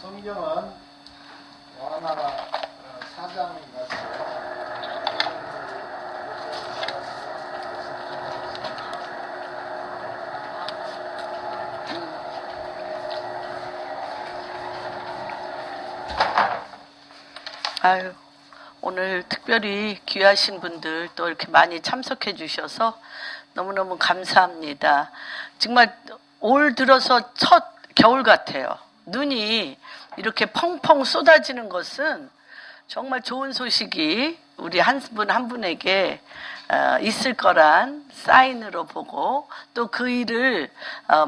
성경은 요한하나 4장에 가서 아유, 오늘 특별히 귀하신 분들 또 이렇게 많이 참석해 주셔서 너무너무 감사합니다. 정말 올 들어서 첫 겨울 같아요. 눈이 이렇게 펑펑 쏟아지는 것은 정말 좋은 소식이 우리 한 분 한 분에게 있을 거란 사인으로 보고 또 그 일을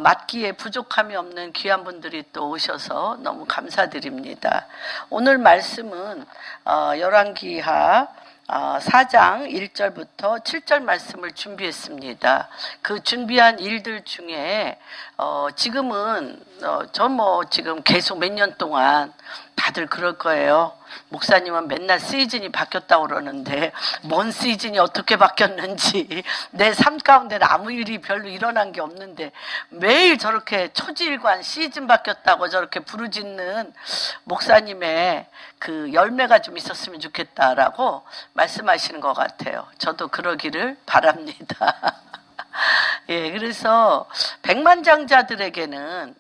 맡기에 부족함이 없는 귀한 분들이 또 오셔서 너무 감사드립니다. 오늘 말씀은 열왕기하 4장 1절부터 7절 말씀을 준비했습니다. 그 준비한 일들 중에 지금은 지금 계속 몇 년 동안 다들 그럴 거예요. 목사님은 맨날 시즌이 바뀌었다고 그러는데 뭔 시즌이 어떻게 바뀌었는지 내 삶 가운데는 아무 일이 별로 일어난 게 없는데 매일 저렇게 초지일관 시즌 바뀌었다고 저렇게 부르짖는 목사님의 그 열매가 좀 있었으면 좋겠다라고 말씀하시는 것 같아요. 저도 그러기를 바랍니다. 예, 그래서 백만장자들에게는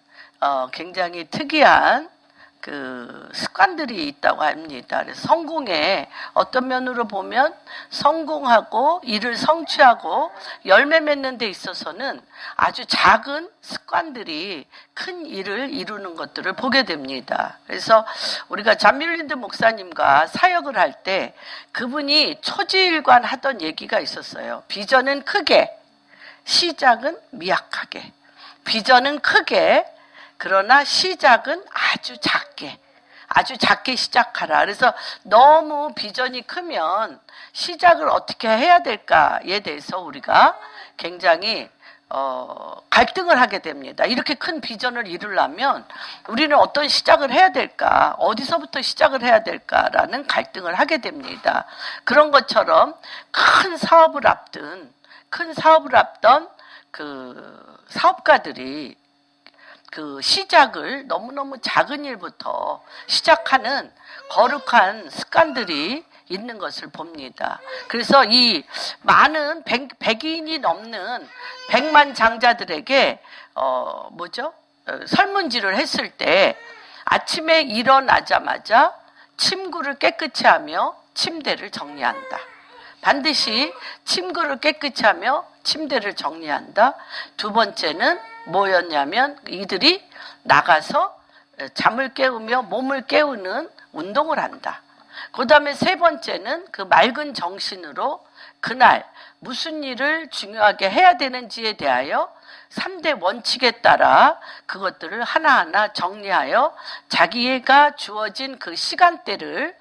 굉장히 특이한 그 습관들이 있다고 합니다. 그래서 성공에 어떤 면으로 보면 성공하고 일을 성취하고 열매 맺는 데 있어서는 아주 작은 습관들이 큰 일을 이루는 것들을 보게 됩니다. 그래서 우리가 잠밀린드 목사님과 사역을 할 때 그분이 초지일관 하던 얘기가 있었어요. 비전은 크게, 시작은 미약하게. 비전은 크게, 그러나 시작은 아주 작게 시작하라. 그래서 너무 비전이 크면 시작을 어떻게 해야 될까에 대해서 우리가 굉장히 갈등을 하게 됩니다. 이렇게 큰 비전을 이루려면 우리는 어떤 시작을 해야 될까? 어디서부터 시작을 해야 될까라는 갈등을 하게 됩니다. 그런 것처럼 큰 사업을 앞둔 그 사업가들이 그 시작을 너무너무 작은 일부터 시작하는 거룩한 습관들이 있는 것을 봅니다. 그래서 이 많은 100인이 넘는 백만장자들에게 설문지를 했을 때 아침에 일어나자마자 침구를 깨끗이 하며 침대를 정리한다. 반드시 침구를 깨끗이 하며 침대를 정리한다. 두 번째는 뭐였냐면 이들이 나가서 잠을 깨우며 몸을 깨우는 운동을 한다. 그 다음에 세 번째는 그 맑은 정신으로 그날 무슨 일을 중요하게 해야 되는지에 대하여 3대 원칙에 따라 그것들을 하나하나 정리하여 자기가 주어진 그 시간대를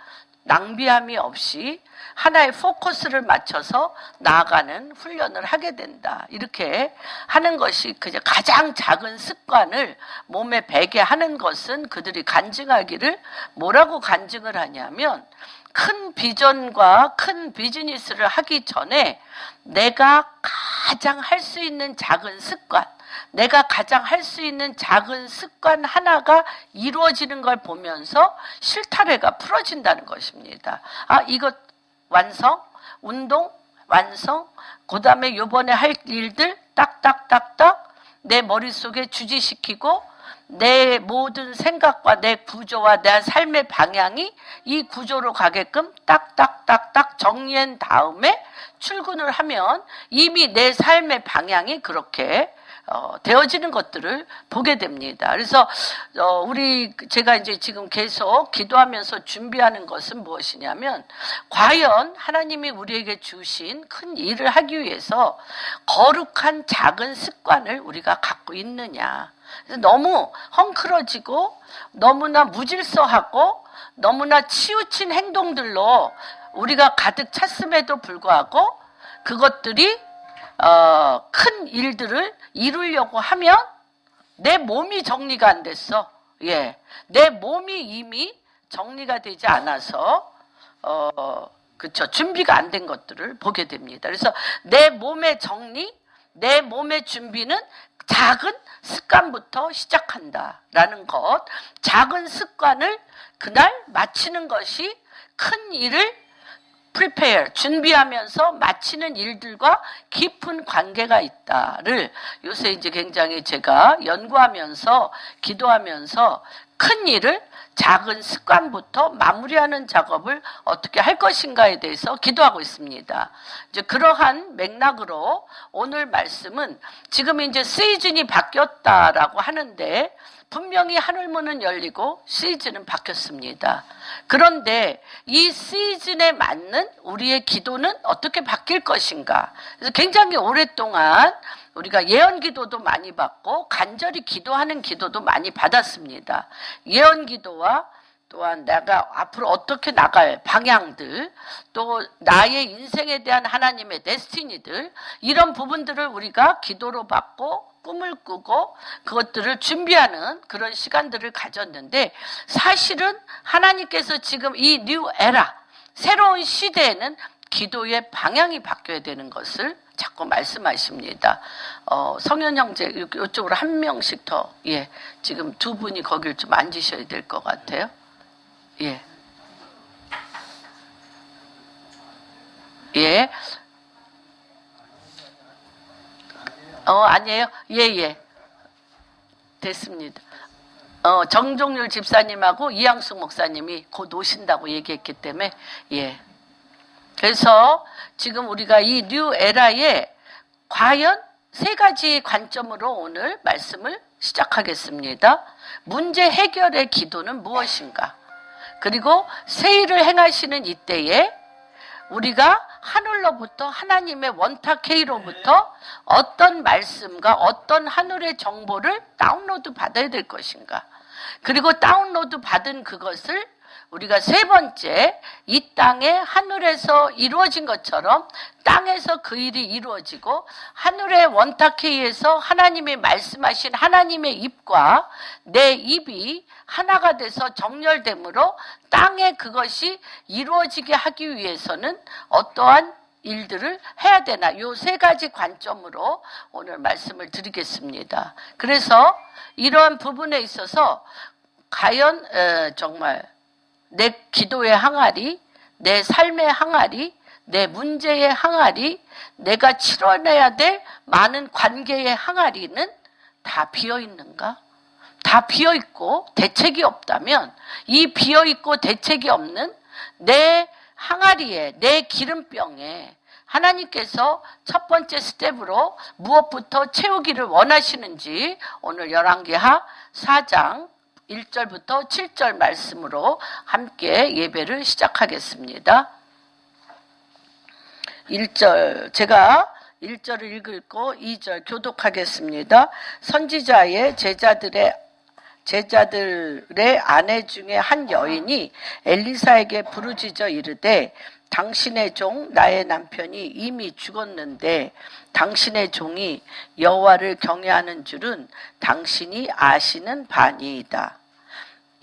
낭비함이 없이 하나의 포커스를 맞춰서 나아가는 훈련을 하게 된다. 이렇게 하는 것이 가장 작은 습관을 몸에 배게 하는 것은 그들이 간증하기를 뭐라고 간증을 하냐면 큰 비전과 큰 비즈니스를 하기 전에 내가 가장 할 수 있는 작은 습관, 내가 가장 할 수 있는 작은 습관 하나가 이루어지는 걸 보면서 실타래가 풀어진다는 것입니다. 이것 완성, 운동, 완성, 그 다음에 요번에 할 일들 딱딱딱딱 내 머릿속에 주지시키고 내 모든 생각과 내 구조와 내 삶의 방향이 이 구조로 가게끔 딱딱딱딱 정리한 다음에 출근을 하면 이미 내 삶의 방향이 그렇게 되어지는 것들을 보게 됩니다. 그래서 제가 이제 지금 계속 기도하면서 준비하는 것은 무엇이냐면 과연 하나님이 우리에게 주신 큰 일을 하기 위해서 거룩한 작은 습관을 우리가 갖고 있느냐. 그래서 너무 헝클어지고 너무나 무질서하고 너무나 치우친 행동들로 우리가 가득 찼음에도 불구하고 그것들이 큰 일들을 이루려고 하면 내 몸이 정리가 안 됐어. 예, 내 몸이 이미 정리가 되지 않아서 준비가 안 된 것들을 보게 됩니다. 그래서 내 몸의 정리, 내 몸의 준비는 작은 습관부터 시작한다라는 것. 작은 습관을 그날 마치는 것이 큰 일을 prepare, 준비하면서 마치는 일들과 깊은 관계가 있다를 요새 이제 굉장히 제가 연구하면서 기도하면서 큰 일을 작은 습관부터 마무리하는 작업을 어떻게 할 것인가에 대해서 기도하고 있습니다. 이제 그러한 맥락으로 오늘 말씀은 지금 이제 시즌이 바뀌었다라고 하는데 분명히 하늘문은 열리고 시즌은 바뀌었습니다. 그런데 이 시즌에 맞는 우리의 기도는 어떻게 바뀔 것인가? 그래서 굉장히 오랫동안 우리가 예언 기도도 많이 받고 간절히 기도하는 기도도 많이 받았습니다. 예언 기도와 또한 내가 앞으로 어떻게 나갈 방향들, 또 나의 인생에 대한 하나님의 데스티니들, 이런 부분들을 우리가 기도로 받고 꿈을 꾸고 그것들을 준비하는 그런 시간들을 가졌는데, 사실은 하나님께서 지금 이 뉴 에라, 새로운 시대에는 기도의 방향이 바뀌어야 되는 것을 자꾸 말씀하십니다. 성현 형제 이쪽으로 한 명씩 더, 예, 지금 두 분이 거길 좀 앉으셔야 될 것 같아요. 예. 예. 아니에요? 예, 예. 됐습니다. 정종률 집사님하고 이양숙 목사님이 곧 오신다고 얘기했기 때문에, 예. 그래서 지금 우리가 이 뉴 에라에 과연 세 가지 관점으로 오늘 말씀을 시작하겠습니다. 문제 해결의 기도는 무엇인가? 그리고 새 일을 행하시는 이때에 우리가 하늘로부터, 하나님의 원탁 K로부터 어떤 말씀과 어떤 하늘의 정보를 다운로드 받아야 될 것인가? 그리고 다운로드 받은 그것을 우리가 세 번째, 이 땅에 하늘에서 이루어진 것처럼 땅에서 그 일이 이루어지고, 하늘의 원탁 K에서 하나님이 말씀하신 하나님의 입과 내 입이 하나가 돼서 정렬됨으로 땅에 그것이 이루어지게 하기 위해서는 어떠한 일들을 해야 되나, 요 세 가지 관점으로 오늘 말씀을 드리겠습니다. 그래서 이러한 부분에 있어서 과연 정말 내 기도의 항아리, 내 삶의 항아리, 내 문제의 항아리, 내가 치러내야 될 많은 관계의 항아리는 다 비어있는가? 다 비어있고 대책이 없다면, 이 비어있고 대책이 없는 내 항아리에, 내 기름병에 하나님께서 첫 번째 스텝으로 무엇부터 채우기를 원하시는지 오늘 열왕기하 4장 1절부터 7절 말씀으로 함께 예배를 시작하겠습니다. 1절, 제가 1절을 읽고 2절 교독하겠습니다. 선지자의 제자들의 아내 중에 한 여인이 엘리사에게 부르짖어 이르되, 당신의 종 나의 남편이 이미 죽었는데 당신의 종이 여호와를 경외하는 줄은 당신이 아시는 바니이다.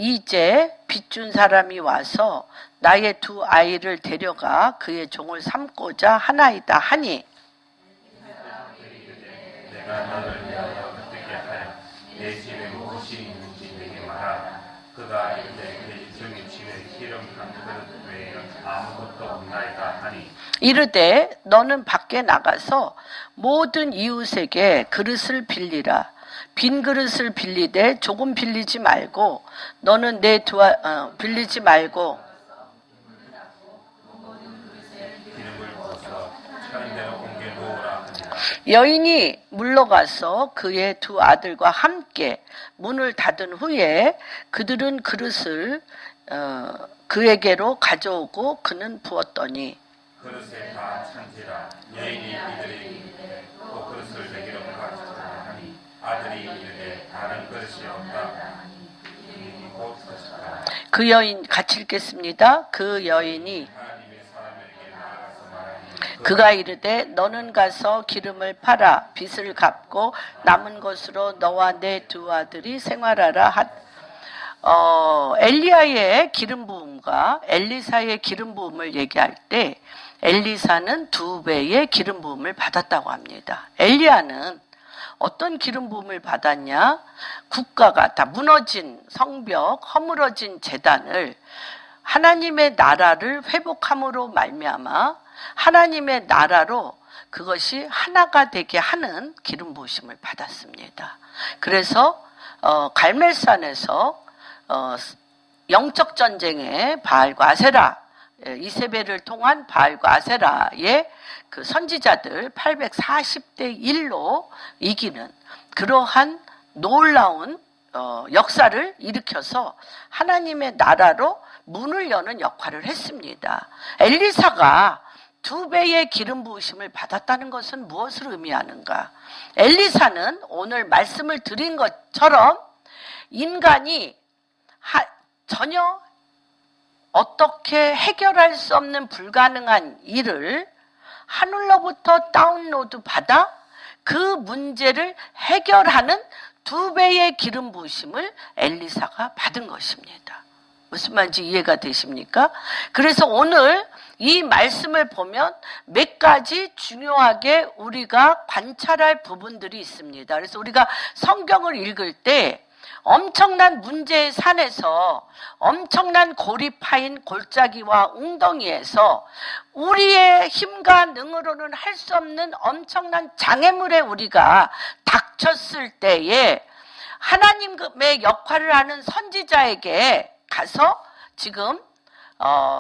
이제 빚준 사람이 와서 나의 두 아이를 데려가 그의 종을 삼고자 하나이다 하니, 내가 너를 위하여 흩뜨게 하여 내 집에 무엇이 있는지 내게 말하라. 그가 이르되 내 종의 집에 기름 한 그릇 외에는 아무것도 없나이다 하니, 이르되 너는 밖에 나가서 모든 이웃에게 그릇을 빌리라. 빈 그릇을 빌리되 조금 빌리지 말고, 너는 빌리지 말고 기름을 부어서 차림대로 공개 놓으라 하니라. 여인이 물러가서 그의 두 아들과 함께 문을 닫은 후에 그들은 그릇을 그에게로 가져오고 그는 부었더니, 그릇에 다 찬지라. 여인이 이들이 또 그릇을 내기로 가지라 하니, 아들이 이르되 다른 그릇이 없다. 이름이 곧 그릇이다. 그 여인, 같이 읽겠습니다. 그 여인이 하나님의 사람에게 나아가서 말하니, 그가 이르되 너는 가서 기름을 팔아 빚을 갚고 남은 것으로 너와 내 두 아들이 생활하라. 엘리야의 기름 부음과 엘리사의 기름 부음을 얘기할 때 엘리사는 2배의 기름 부음을 받았다고 합니다. 엘리야는 어떤 기름 부음을 받았냐? 국가가 다 무너진 성벽, 허물어진 제단을 하나님의 나라를 회복함으로 말미암아 하나님의 나라로 그것이 하나가 되게 하는 기름 부으심을 받았습니다. 그래서 갈멜산에서 영적 전쟁에 바알과 아세라, 이세벨을 통한 바알과 아세라의 그 선지자들 840대 1로 이기는 그러한 놀라운 역사를 일으켜서 하나님의 나라로 문을 여는 역할을 했습니다. 엘리사가 2배의 기름 부으심을 받았다는 것은 무엇을 의미하는가? 엘리사는 오늘 말씀을 드린 것처럼 인간이 전혀 어떻게 해결할 수 없는 불가능한 일을 하늘로부터 다운로드 받아 그 문제를 해결하는 2배의 기름 부으심을 엘리사가 받은 것입니다. 무슨 말인지 이해가 되십니까? 그래서 오늘 이 말씀을 보면 몇 가지 중요하게 우리가 관찰할 부분들이 있습니다. 그래서 우리가 성경을 읽을 때 엄청난 문제의 산에서 엄청난 고리파인 골짜기와 웅덩이에서 우리의 힘과 능으로는 할 수 없는 엄청난 장애물에 우리가 닥쳤을 때에 하나님의 역할을 하는 선지자에게 가서 지금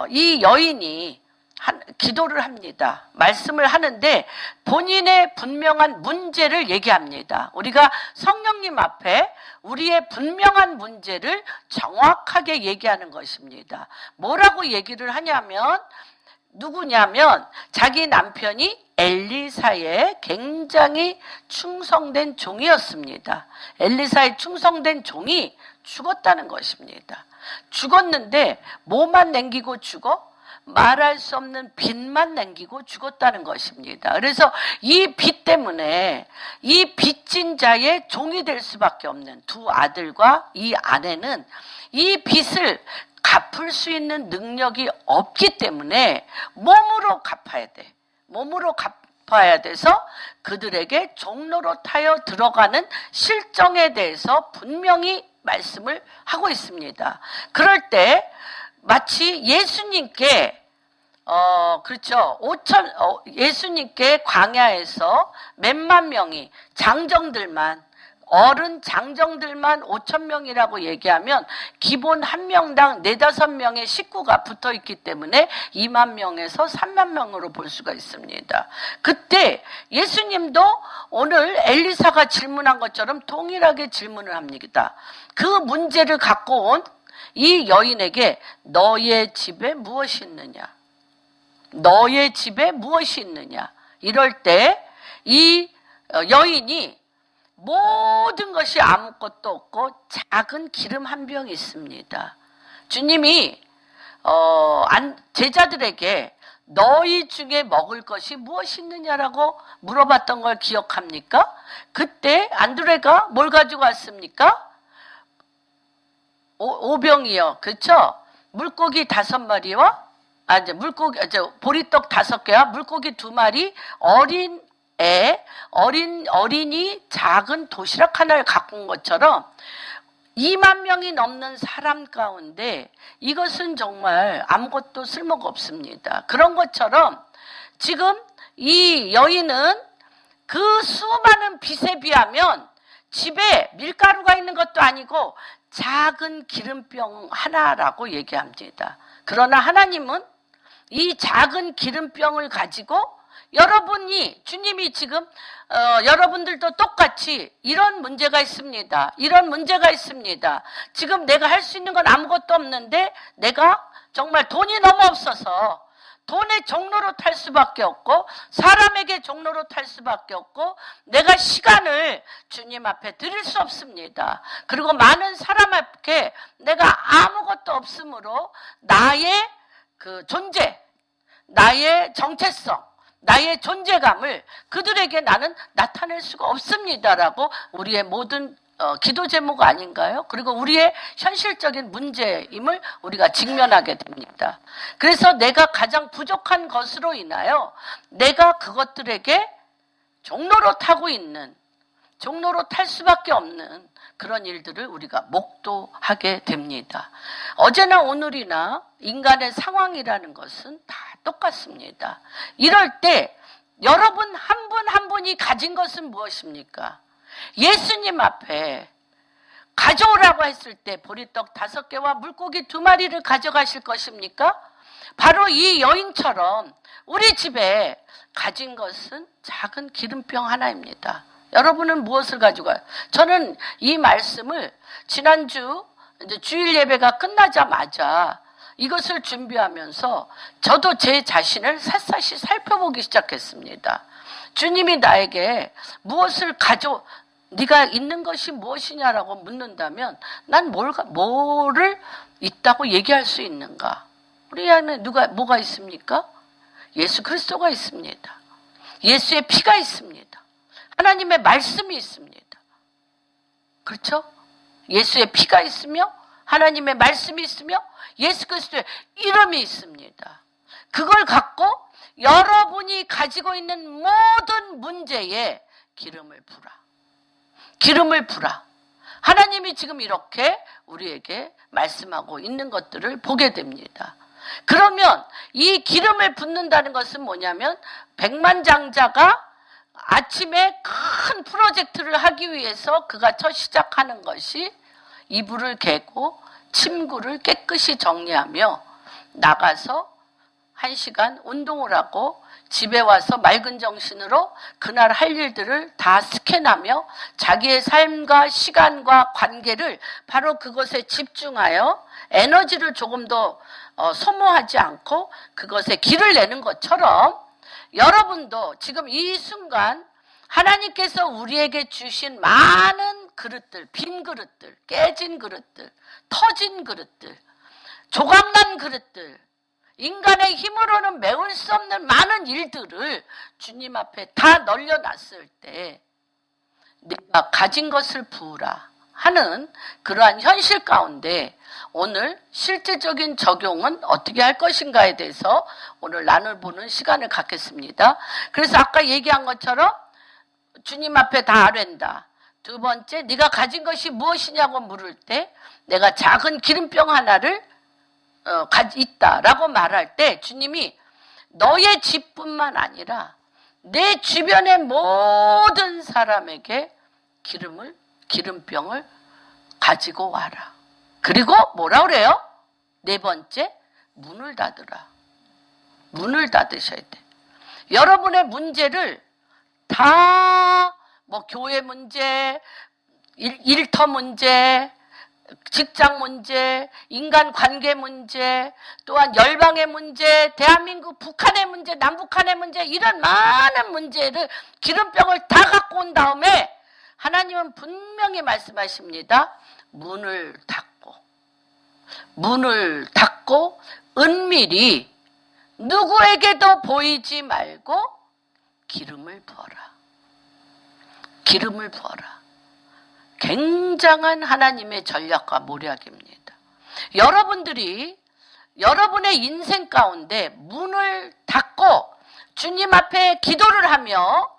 이 여인이 기도를 합니다. 말씀을 하는데 본인의 분명한 문제를 얘기합니다. 우리가 성령님 앞에 우리의 분명한 문제를 정확하게 얘기하는 것입니다. 뭐라고 얘기를 하냐면 누구냐면 자기 남편이 엘리사의 굉장히 충성된 종이었습니다. 엘리사의 충성된 종이 죽었다는 것입니다. 죽었는데 뭐만 남기고 죽어? 말할 수 없는 빚만 남기고 죽었다는 것입니다. 그래서 이 빚 때문에 이 빚진 자의 종이 될 수밖에 없는 2 아들과 이 아내는 이 빚을 갚을 수 있는 능력이 없기 때문에 몸으로 갚아야 돼. 몸으로 갚아야 돼서 그들에게 종노릇하여 들어가는 실정에 대해서 분명히 말씀을 하고 있습니다. 그럴 때 마치 예수님께 그렇죠. 예수님께 광야에서 몇만 명이 장정들만 어른 장정들만 5,000명이라고 얘기하면 기본 한 명당 4-5명의 식구가 붙어 있기 때문에 2만 명에서 3만 명으로 볼 수가 있습니다. 그때 예수님도 오늘 엘리사가 질문한 것처럼 동일하게 질문을 합니다. 그 문제를 갖고 온 이 여인에게 너의 집에 무엇이 있느냐? 너의 집에 무엇이 있느냐? 이럴 때 이 여인이 모든 것이 아무것도 없고 작은 기름 한 병이 있습니다. 주님이 제자들에게 너희 중에 먹을 것이 무엇이 있느냐라고 물어봤던 걸 기억합니까? 그때 안드레가 뭘 가지고 왔습니까? 5병이요. 그렇죠? 물고기 5마리와 보리떡 5개와 물고기 2마리, 어린이 작은 도시락 하나를 갖고 온 것처럼 2만 명이 넘는 사람 가운데 이것은 정말 아무것도 쓸모가 없습니다. 그런 것처럼 지금 이 여인은 그 수많은 빚에 비하면 집에 밀가루가 있는 것도 아니고 작은 기름병 하나라고 얘기합니다. 그러나 하나님은 이 작은 기름병을 가지고 여러분이 주님이 지금 여러분들도 똑같이 이런 문제가 있습니다. 이런 문제가 있습니다. 지금 내가 할 수 있는 건 아무것도 없는데 내가 정말 돈이 너무 없어서 돈의 종로로 탈 수밖에 없고 사람에게 종로로 탈 수밖에 없고 내가 시간을 주님 앞에 드릴 수 없습니다. 그리고 많은 사람 앞에 내가 아무것도 없으므로 나의 그 존재, 나의 정체성, 나의 존재감을 그들에게 나는 나타낼 수가 없습니다라고 우리의 모든 기도 제목 아닌가요? 그리고 우리의 현실적인 문제임을 우리가 직면하게 됩니다. 그래서 내가 가장 부족한 것으로 인하여 내가 그것들에게 종로로 타고 있는, 종로로 탈 수밖에 없는 그런 일들을 우리가 목도하게 됩니다. 어제나 오늘이나 인간의 상황이라는 것은 다 똑같습니다. 이럴 때 여러분 한 분 한 분이 가진 것은 무엇입니까? 예수님 앞에 가져오라고 했을 때 보리떡 5개와 물고기 2마리를 가져가실 것입니까? 바로 이 여인처럼 우리 집에 가진 것은 작은 기름병 하나입니다. 여러분은 무엇을 가지고 가요? 저는 이 말씀을 지난주 이제 주일 예배가 끝나자마자 이것을 준비하면서 저도 제 자신을 샅샅이 살펴보기 시작했습니다. 주님이 나에게 무엇을 네가 있는 것이 무엇이냐라고 묻는다면 난 뭐를 있다고 얘기할 수 있는가? 우리 안에 뭐가 있습니까? 예수 그리스도가 있습니다. 예수의 피가 있습니다. 하나님의 말씀이 있습니다. 그렇죠? 예수의 피가 있으며 하나님의 말씀이 있으며 예수 그리스도의 이름이 있습니다. 그걸 갖고 여러분이 가지고 있는 모든 문제에 기름을 부라. 기름을 부라. 하나님이 지금 이렇게 우리에게 말씀하고 있는 것들을 보게 됩니다. 그러면 이 기름을 붓는다는 것은 뭐냐면 백만장자가 아침에 큰 프로젝트를 하기 위해서 그가 첫 시작하는 것이 이불을 개고 침구를 깨끗이 정리하며 나가서 1시간 운동을 하고 집에 와서 맑은 정신으로 그날 할 일들을 다 스캔하며 자기의 삶과 시간과 관계를 바로 그것에 집중하여 에너지를 조금 더 소모하지 않고 그것에 길을 내는 것처럼 여러분도 지금 이 순간 하나님께서 우리에게 주신 많은 그릇들, 빈 그릇들, 깨진 그릇들, 터진 그릇들, 조각난 그릇들, 인간의 힘으로는 메울 수 없는 많은 일들을 주님 앞에 다 널려놨을 때 내가 가진 것을 부으라 하는 그러한 현실 가운데 오늘 실제적인 적용은 어떻게 할 것인가에 대해서 오늘 나눠보는 시간을 갖겠습니다. 그래서 아까 얘기한 것처럼 주님 앞에 다 아랜다. 2번째, 네가 가진 것이 무엇이냐고 물을 때 내가 작은 기름병 하나를 있다라고 말할 때 주님이 너의 집뿐만 아니라 내 주변의 모든 사람에게 기름병을 가지고 와라. 그리고 뭐라 그래요? 4번째, 문을 닫으라. 문을 닫으셔야 돼. 여러분의 문제를 다 교회 문제, 일터 문제, 직장 문제, 인간관계 문제, 또한 열방의 문제, 대한민국 북한의 문제, 남북한의 문제, 이런 많은 문제를 기름병을 다 갖고 온 다음에 하나님은 분명히 말씀하십니다. 문을 닫고 은밀히 누구에게도 보이지 말고 기름을 부어라. 기름을 부어라. 굉장한 하나님의 전략과 모략입니다. 여러분들이 여러분의 인생 가운데 문을 닫고 주님 앞에 기도를 하며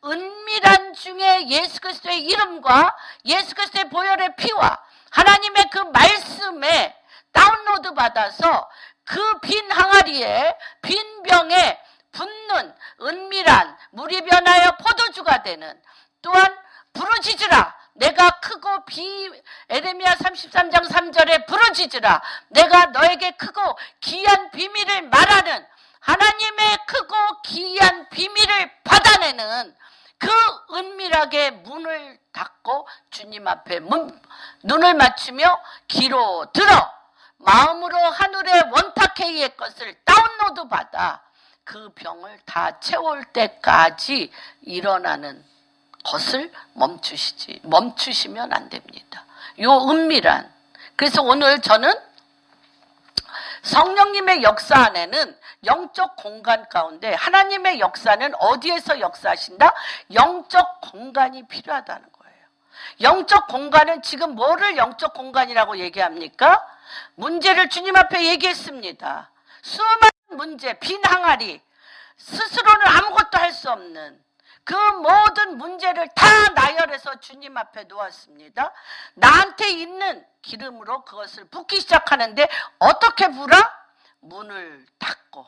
은밀한 중에 예수 그리스도의 이름과 예수 그리스도의 보혈의 피와 하나님의 그 말씀에 다운로드 받아서 그 빈 항아리에 빈 병에 붓는 은밀한 물이 변하여 포도주가 되는, 또한 부르짖으라 내가 크고 에레미야 33장 3절에 부르짖으라 내가 너에게 크고 기이한 비밀을 말하는, 하나님의 크고 기이한 비밀을 받아내는 그 은밀하게 문을 닫고 주님 앞에 눈을 맞추며 귀로 들어 마음으로 하늘의 원탁회의의 것을 다운로드 받아 그 병을 다 채울 때까지 일어나는 것을 멈추시면 안 됩니다. 요 은밀한. 그래서 오늘 저는 성령님의 역사 안에는 영적 공간 가운데 하나님의 역사는 어디에서 역사하신다? 영적 공간이 필요하다는 거예요. 영적 공간은 지금 뭐를 영적 공간이라고 얘기합니까? 문제를 주님 앞에 얘기했습니다. 수많은 문제, 빈 항아리, 스스로는 아무것도 할 수 없는 그 모든 문제를 다 나열해서 주님 앞에 놓았습니다. 나한테 있는 기름으로 그것을 붓기 시작하는데 어떻게 부라? 문을 닫고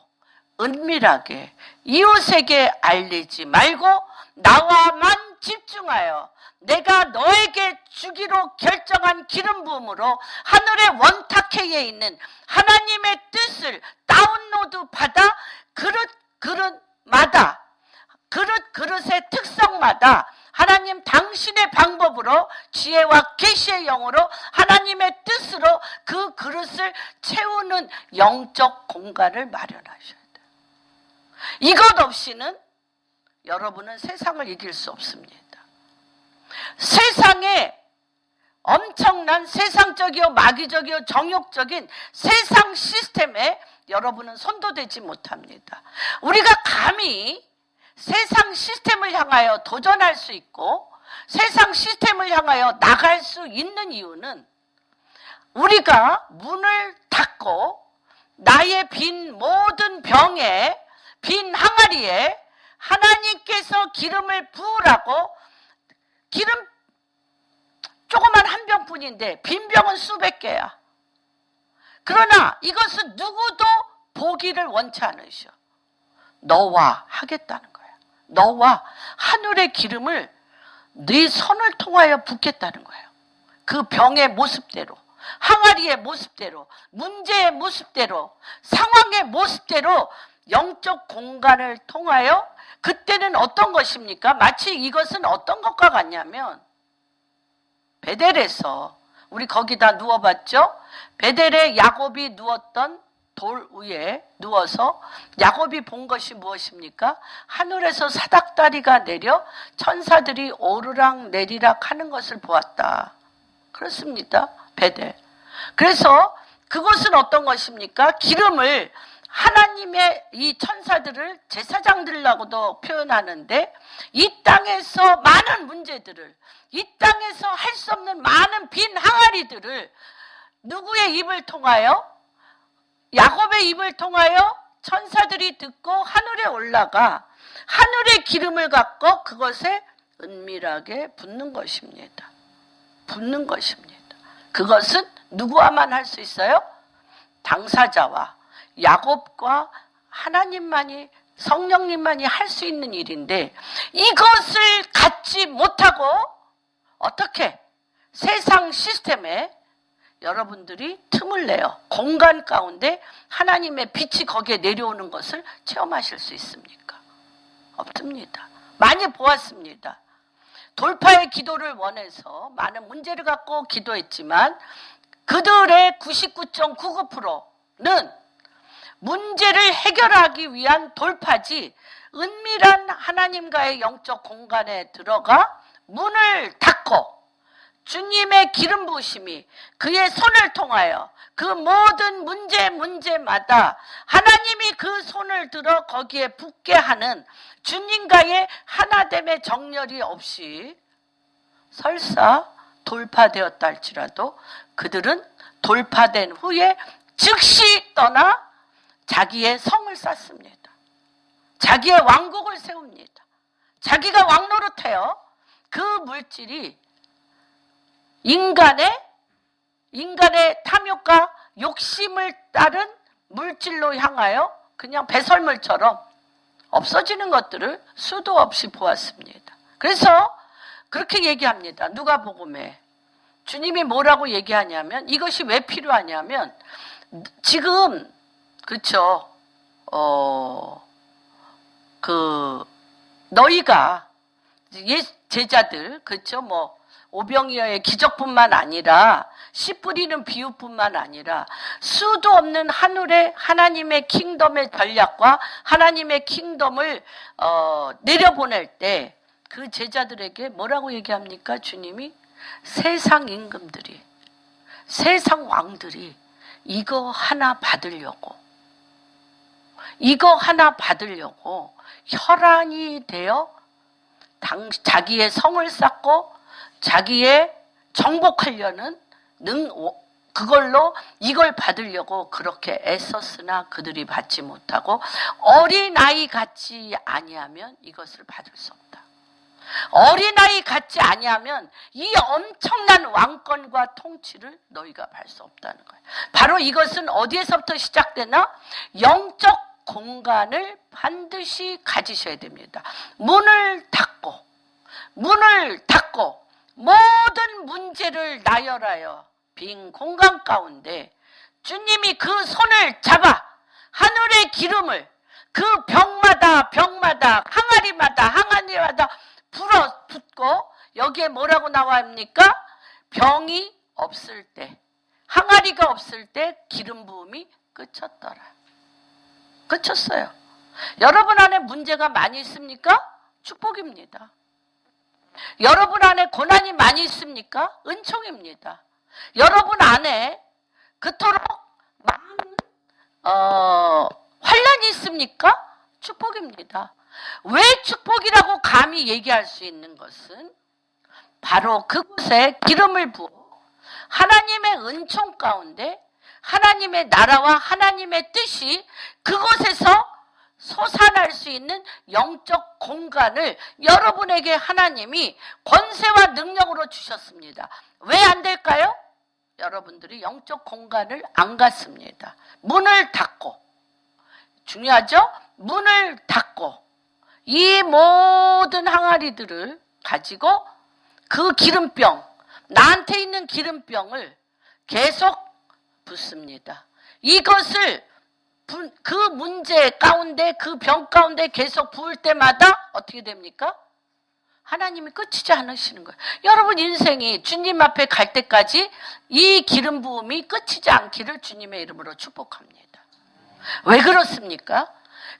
은밀하게 이웃에게 알리지 말고 나와만 집중하여 내가 너에게 주기로 결정한 기름 부음으로 하늘의 원탁회에 있는 하나님의 뜻을 다운로드 받아 그릇마다 그릇의 특성마다 하나님 당신의 방법으로 지혜와 계시의 영으로 하나님의 뜻으로 그 그릇을 채우는 영적 공간을 마련하셔야 돼요. 이것 없이는 여러분은 세상을 이길 수 없습니다. 세상에 엄청난 세상적이요 마귀적이요 정욕적인 세상 시스템에 여러분은 손도 대지 못합니다. 우리가 감히 세상 시스템을 향하여 도전할 수 있고 세상 시스템을 향하여 나갈 수 있는 이유는 우리가 문을 닫고 나의 빈 모든 병에 빈 항아리에 하나님께서 기름을 부으라고 기름 조그만 한 병뿐인데 빈 병은 수백 개야. 그러나 이것은 누구도 보기를 원치 않으셔. 너와 하겠다는 거야. 너와 하늘의 기름을 네 손을 통하여 붓겠다는 거예요. 그 병의 모습대로, 항아리의 모습대로, 문제의 모습대로, 상황의 모습대로 영적 공간을 통하여 그때는 어떤 것입니까? 마치 이것은 어떤 것과 같냐면 베델에서 우리 거기다 누워봤죠? 베델에 야곱이 누웠던 돌 위에 누워서 야곱이 본 것이 무엇입니까? 하늘에서 사닥다리가 내려 천사들이 오르락 내리락 하는 것을 보았다. 그렇습니다. 베델. 그래서 그것은 어떤 것입니까? 기름을 하나님의 이 천사들을 제사장들이라고도 표현하는데 이 땅에서 많은 문제들을 이 땅에서 할 수 없는 많은 빈 항아리들을 누구의 입을 통하여? 야곱의 입을 통하여 천사들이 듣고 하늘에 올라가 하늘의 기름을 갖고 그것에 은밀하게 붓는 것입니다. 붓는 것입니다. 그것은 누구와만 할 수 있어요? 당사자와 야곱과 하나님만이 성령님만이 할 수 있는 일인데 이것을 갖지 못하고 어떻게 세상 시스템에 여러분들이 틈을 내요. 공간 가운데 하나님의 빛이 거기에 내려오는 것을 체험하실 수 있습니까? 없습니다. 많이 보았습니다. 돌파의 기도를 원해서 많은 문제를 갖고 기도했지만 그들의 99.99%는 문제를 해결하기 위한 돌파지 은밀한 하나님과의 영적 공간에 들어가 문을 닫고 주님의 기름 부으심이 그의 손을 통하여 그 모든 문제마다 하나님이 그 손을 들어 거기에 붓게 하는 주님과의 하나됨의 정렬이 없이 설사 돌파되었다 할지라도 그들은 돌파된 후에 즉시 떠나 자기의 성을 쌓습니다. 자기의 왕국을 세웁니다. 자기가 왕노릇해요. 그 물질이 인간의 탐욕과 욕심을 따른 물질로 향하여 그냥 배설물처럼 없어지는 것들을 수도 없이 보았습니다. 그래서 그렇게 얘기합니다. 누가복음에 주님이 뭐라고 얘기하냐면 이것이 왜 필요하냐면 지금 그렇죠. 너희가 제자들 그렇죠. 오병이어의 기적뿐만 아니라 씨 뿌리는 비유뿐만 아니라 수도 없는 하늘의 하나님의 킹덤의 전략과 하나님의 킹덤을 내려보낼 때 그 제자들에게 뭐라고 얘기합니까? 주님이 세상 임금들이 세상 왕들이 이거 하나 받으려고 이거 하나 받으려고 혈안이 되어 자기의 성을 쌓고 자기의 정복하려는 그걸로 이걸 받으려고 그렇게 애썼으나 그들이 받지 못하고 어린아이 같지 아니하면 이것을 받을 수 없다. 어린아이 같지 아니하면 이 엄청난 왕권과 통치를 너희가 받을 수 없다는 거예요. 바로 이것은 어디에서부터 시작되나? 영적 공간을 반드시 가지셔야 됩니다. 문을 닫고 모든 문제를 나열하여 빈 공간 가운데 주님이 그 손을 잡아 하늘의 기름을 그 병마다 항아리마다 불어 붓고 여기에 뭐라고 나와입니까? 병이 없을 때, 항아리가 없을 때 기름 부음이 그쳤더라. 그쳤어요. 여러분 안에 문제가 많이 있습니까? 축복입니다. 여러분 안에 고난이 많이 있습니까? 은총입니다. 여러분 안에 그토록 많은 환난이 있습니까? 축복입니다. 왜 축복이라고 감히 얘기할 수 있는 것은 바로 그곳에 기름을 부어 하나님의 은총 가운데 하나님의 나라와 하나님의 뜻이 그곳에서 솟아날 수 있는 영적 공간을 여러분에게 하나님이 권세와 능력으로 주셨습니다. 왜 안 될까요? 여러분들이 영적 공간을 안 갔습니다. 문을 닫고, 중요하죠? 문을 닫고 이 모든 항아리들을 가지고 그 기름병, 나한테 있는 기름병을 계속 붓습니다. 이것을 그 문제 가운데, 그 병 가운데 계속 부을 때마다 어떻게 됩니까? 하나님이 끝이지 않으시는 거예요. 여러분 인생이 주님 앞에 갈 때까지 이 기름 부음이 끝이지 않기를 주님의 이름으로 축복합니다. 왜 그렇습니까?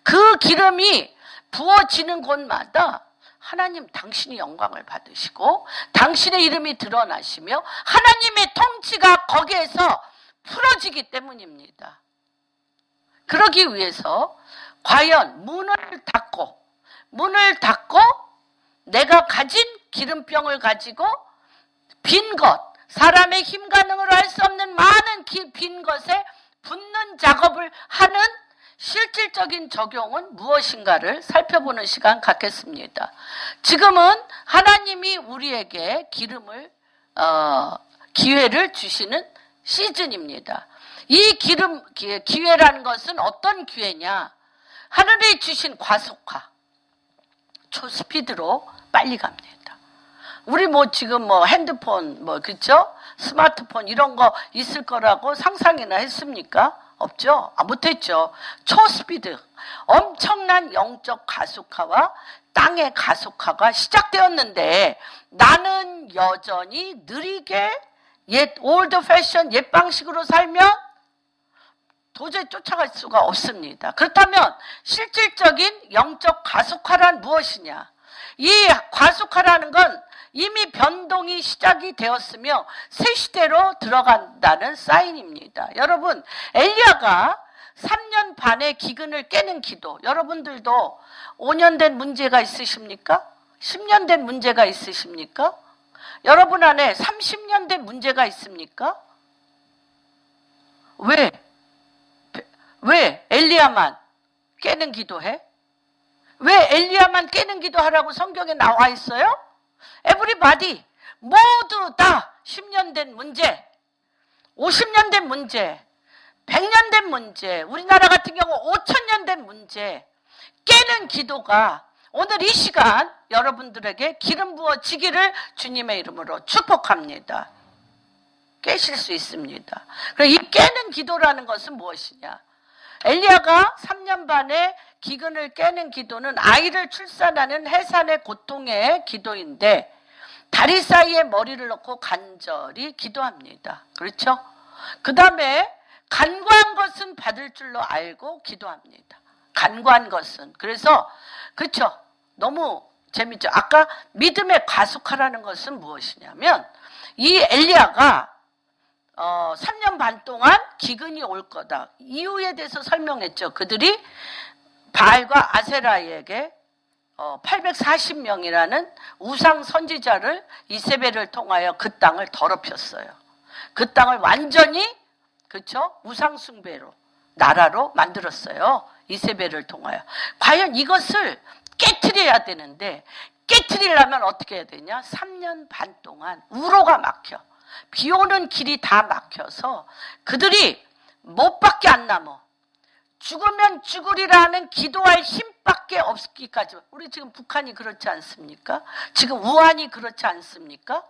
그 기름이 부어지는 곳마다 하나님 당신이 영광을 받으시고 당신의 이름이 드러나시며 하나님의 통치가 거기에서 풀어지기 때문입니다. 그러기 위해서 과연 문을 닫고 내가 가진 기름병을 가지고 빈 것, 사람의 힘 가능으로 할 수 없는 많은 빈 것에 붓는 작업을 하는 실질적인 적용은 무엇인가를 살펴보는 시간 갖겠습니다. 지금은 하나님이 우리에게 기회를 주시는 시즌입니다. 이 기회라는 것은 어떤 기회냐? 하늘이 주신 과속화, 초스피드로 빨리 갑니다. 우리 지금 핸드폰, 그쵸? 스마트폰 이런 거 있을 거라고 상상이나 했습니까? 없죠? 못했죠. 초스피드, 엄청난 영적 가속화와 땅의 가속화가 시작되었는데 나는 여전히 느리게 올드 패션, 옛 방식으로 살면 도저히 쫓아갈 수가 없습니다. 그렇다면 실질적인 영적 가속화란 무엇이냐? 이 가속화라는 건 이미 변동이 시작이 되었으며 새 시대로 들어간다는 사인입니다. 여러분, 엘리야가 3년 반의 기근을 깨는 기도, 여러분들도 5년 된 문제가 있으십니까? 10년 된 문제가 있으십니까? 여러분 안에 30년 된 문제가 있습니까? 왜 엘리야만 깨는 기도해? 왜 엘리야만 깨는 기도하라고 성경에 나와 있어요? 에브리바디, 모두 다 10년 된 문제, 50년 된 문제, 100년 된 문제, 우리나라 같은 경우 5000년 된 문제 깨는 기도가 오늘 이 시간 여러분들에게 기름 부어지기를 주님의 이름으로 축복합니다. 깨실 수 있습니다. 그럼 이 깨는 기도라는 것은 무엇이냐? 엘리야가 3년 반의 기근을 깨는 기도는 아이를 출산하는 해산의 고통의 기도인데 다리 사이에 머리를 넣고 간절히 기도합니다. 그렇죠? 그 다음에 간구한 것은 받을 줄로 알고 기도합니다. 간구한 것은. 그래서 그렇죠? 너무 재밌죠? 아까 믿음의 가속화라는 것은 무엇이냐면 이 엘리야가 3년 반 동안 기근이 올 거다. 이유에 대해서 설명했죠. 그들이 바알과 아세라에게 840명이라는 우상 선지자를 이세벨을 통하여 그 땅을 더럽혔어요. 그 땅을 완전히 그렇죠? 우상 숭배로 나라로 만들었어요. 이세벨을 통하여. 과연 이것을 깨트려야 되는데 깨트리려면 어떻게 해야 되냐? 3년 반 동안 우로가 막혀. 비 오는 길이 다 막혀서 그들이 못밖에 안 남어. 죽으면 죽으리라는 기도할 힘밖에 없기까지. 우리 지금 북한이 그렇지 않습니까? 지금 우한이 그렇지 않습니까?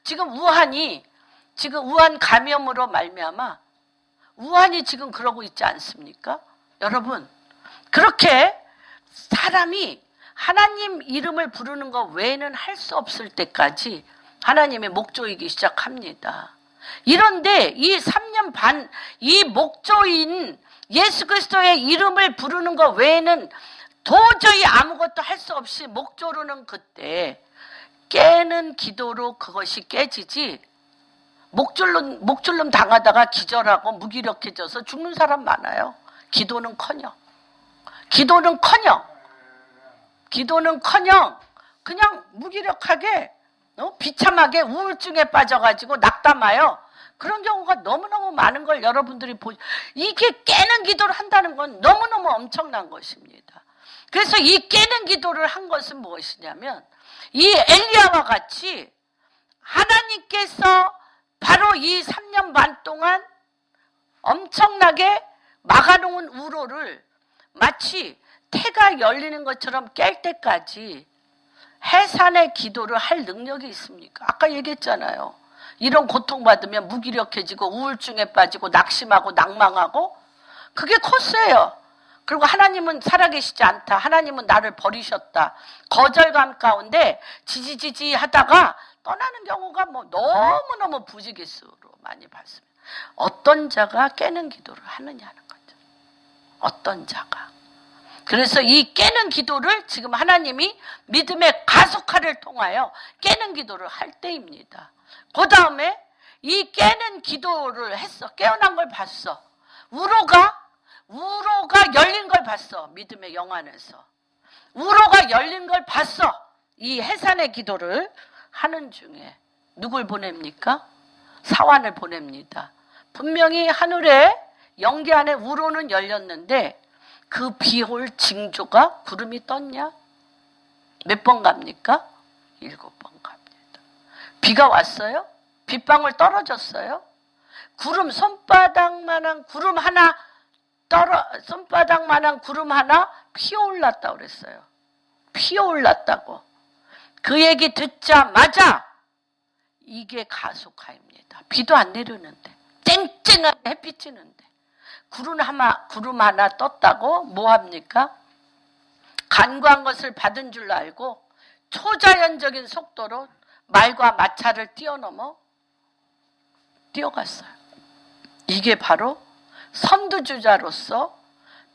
지금 우한 감염으로 말미암아 우한이 지금 그러고 있지 않습니까? 여러분, 그렇게 사람이 하나님 이름을 부르는 것 외에는 할 수 없을 때까지 하나님의 목조이기 시작합니다. 이런데 이 3년 반 이 목조인 예수 그리스도의 이름을 부르는 것 외에는 도저히 아무것도 할 수 없이 목조르는 그때 깨는 기도로 그것이 깨지지, 목줄름 당하다가 기절하고 무기력해져서 죽는 사람 많아요. 기도는커녕 그냥 무기력하게 비참하게 우울증에 빠져가지고 낙담하여 그런 경우가 너무너무 많은 걸 여러분들이 이게 깨는 기도를 한다는 건 너무너무 엄청난 것입니다. 그래서 이 깨는 기도를 한 것은 무엇이냐면 이 엘리야와 같이 하나님께서 바로 이 3년 반 동안 엄청나게 막아놓은 우로를 마치 태가 열리는 것처럼 깰 때까지 해산의 기도를 할 능력이 있습니까? 아까 얘기했잖아요. 이런 고통받으면 무기력해지고 우울증에 빠지고 낙심하고 낭망하고 그게 코스예요. 그리고 하나님은 살아계시지 않다. 하나님은 나를 버리셨다. 거절감 가운데 지지지지 하다가 떠나는 경우가 너무너무 부지기수로 많이 봤습니다. 어떤 자가 깨는 기도를 하느냐는 거죠. 어떤 자가. 그래서 이 깨는 기도를 지금 하나님이 믿음의 가속화를 통하여 깨는 기도를 할 때입니다. 그 다음에 이 깨는 기도를 했어. 깨어난 걸 봤어. 우로가 열린 걸 봤어. 믿음의 영 안에서. 우로가 열린 걸 봤어. 이 해산의 기도를 하는 중에 누굴 보냅니까? 사환을 보냅니다. 분명히 하늘에 영계 안에 우로는 열렸는데 그 비올 징조가 구름이 떴냐? 몇 번 갑니까? 7번 갑니다. 비가 왔어요? 빗방울 떨어졌어요? 구름 손바닥만한 구름 하나 피어올랐다고 그랬어요. 피어올랐다고. 그 얘기 듣자마자 이게 가속화입니다. 비도 안 내리는데 쨍쨍한 햇빛 찌는데 구름 하나 떴다고 뭐합니까? 간과한 것을 받은 줄 알고 초자연적인 속도로 말과 마차를 뛰어넘어 뛰어갔어요. 이게 바로 선두주자로서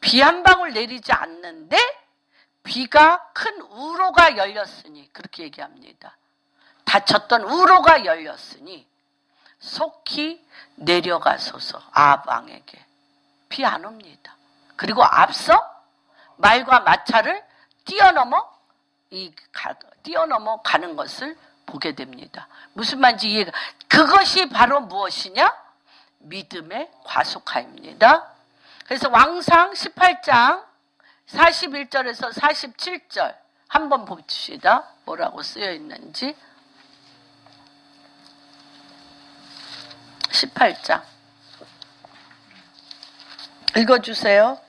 비 한 방울 내리지 않는데 비가 큰 우로가 열렸으니 그렇게 얘기합니다. 닫혔던 우로가 열렸으니 속히 내려가소서 아합 왕에게. 비 안 옵니다. 그리고 앞서 말과 마차를 뛰어넘어 가는 것을 보게 됩니다. 무슨 말인지 이해가. 그것이 바로 무엇이냐? 믿음의 과속화입니다. 그래서 왕상 18장 41절에서 47절 한번 봅시다. 뭐라고 쓰여 있는지. 18장 읽어주세요.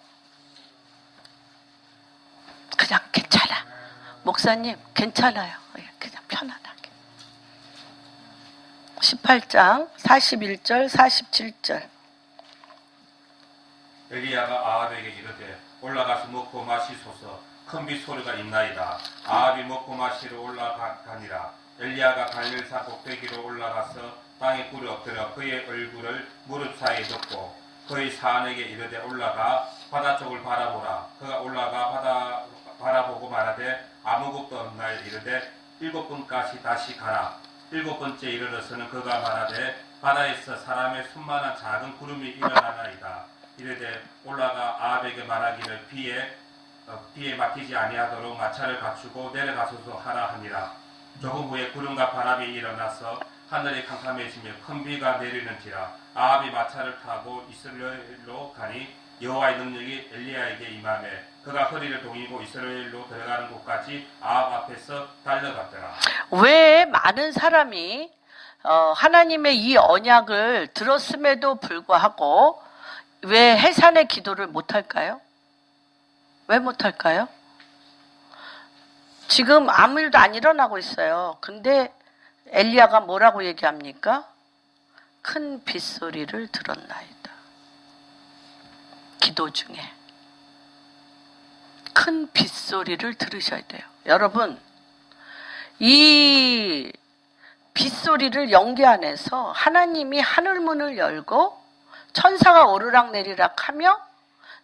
그냥 괜찮아. 목사님 괜찮아요. 그냥 편안하게. 18장 41절 47절. 엘리야가 아합에게 이르되 올라가서 먹고 마시소서. 큰 빗소리가 있나이다. 아합이 먹고 마시러 올라가니라. 엘리야가 갈멜산 꼭대기로 올라가서 땅에 굴에 엎드려 그의 얼굴을 무릎 사이에 덮고 그의 사안에게 이르되 올라가 바다 쪽을 바라보라. 그가 올라가 바다 바라보고 말하되 아무것도 없나이. 이르되 7번까지 다시 가라. 7번째 이르러서는 그가 말하되 바다에서 사람의 손만한 작은 구름이 일어나나이다. 이르되 올라가 아합에게 말하기를 비에 맡기지 아니하도록 마차를 갖추고 내려가소서 하라 하니라. 조금 후에 구름과 바람이 일어나서 하늘이 캄캄해지며 큰 비가 내리는지라. 아합이 마차를 타고 이스라엘로 가니 여호와의 능력이 엘리야에게 임하매 그가 허리를 동이고 이스라엘로 들어가는 곳까지 아합 앞에서 달려갔더라. 왜 많은 사람이 하나님의 이 언약을 들었음에도 불구하고 왜 해산의 기도를 못할까요? 왜 못할까요? 지금 아무 일도 안 일어나고 있어요. 근데 엘리야가 뭐라고 얘기합니까? 큰 빗소리를 들었나이다. 기도 중에 큰 빗소리를 들으셔야 돼요. 여러분, 이 빗소리를 연기 안에서 하나님이 하늘문을 열고 천사가 오르락내리락 하며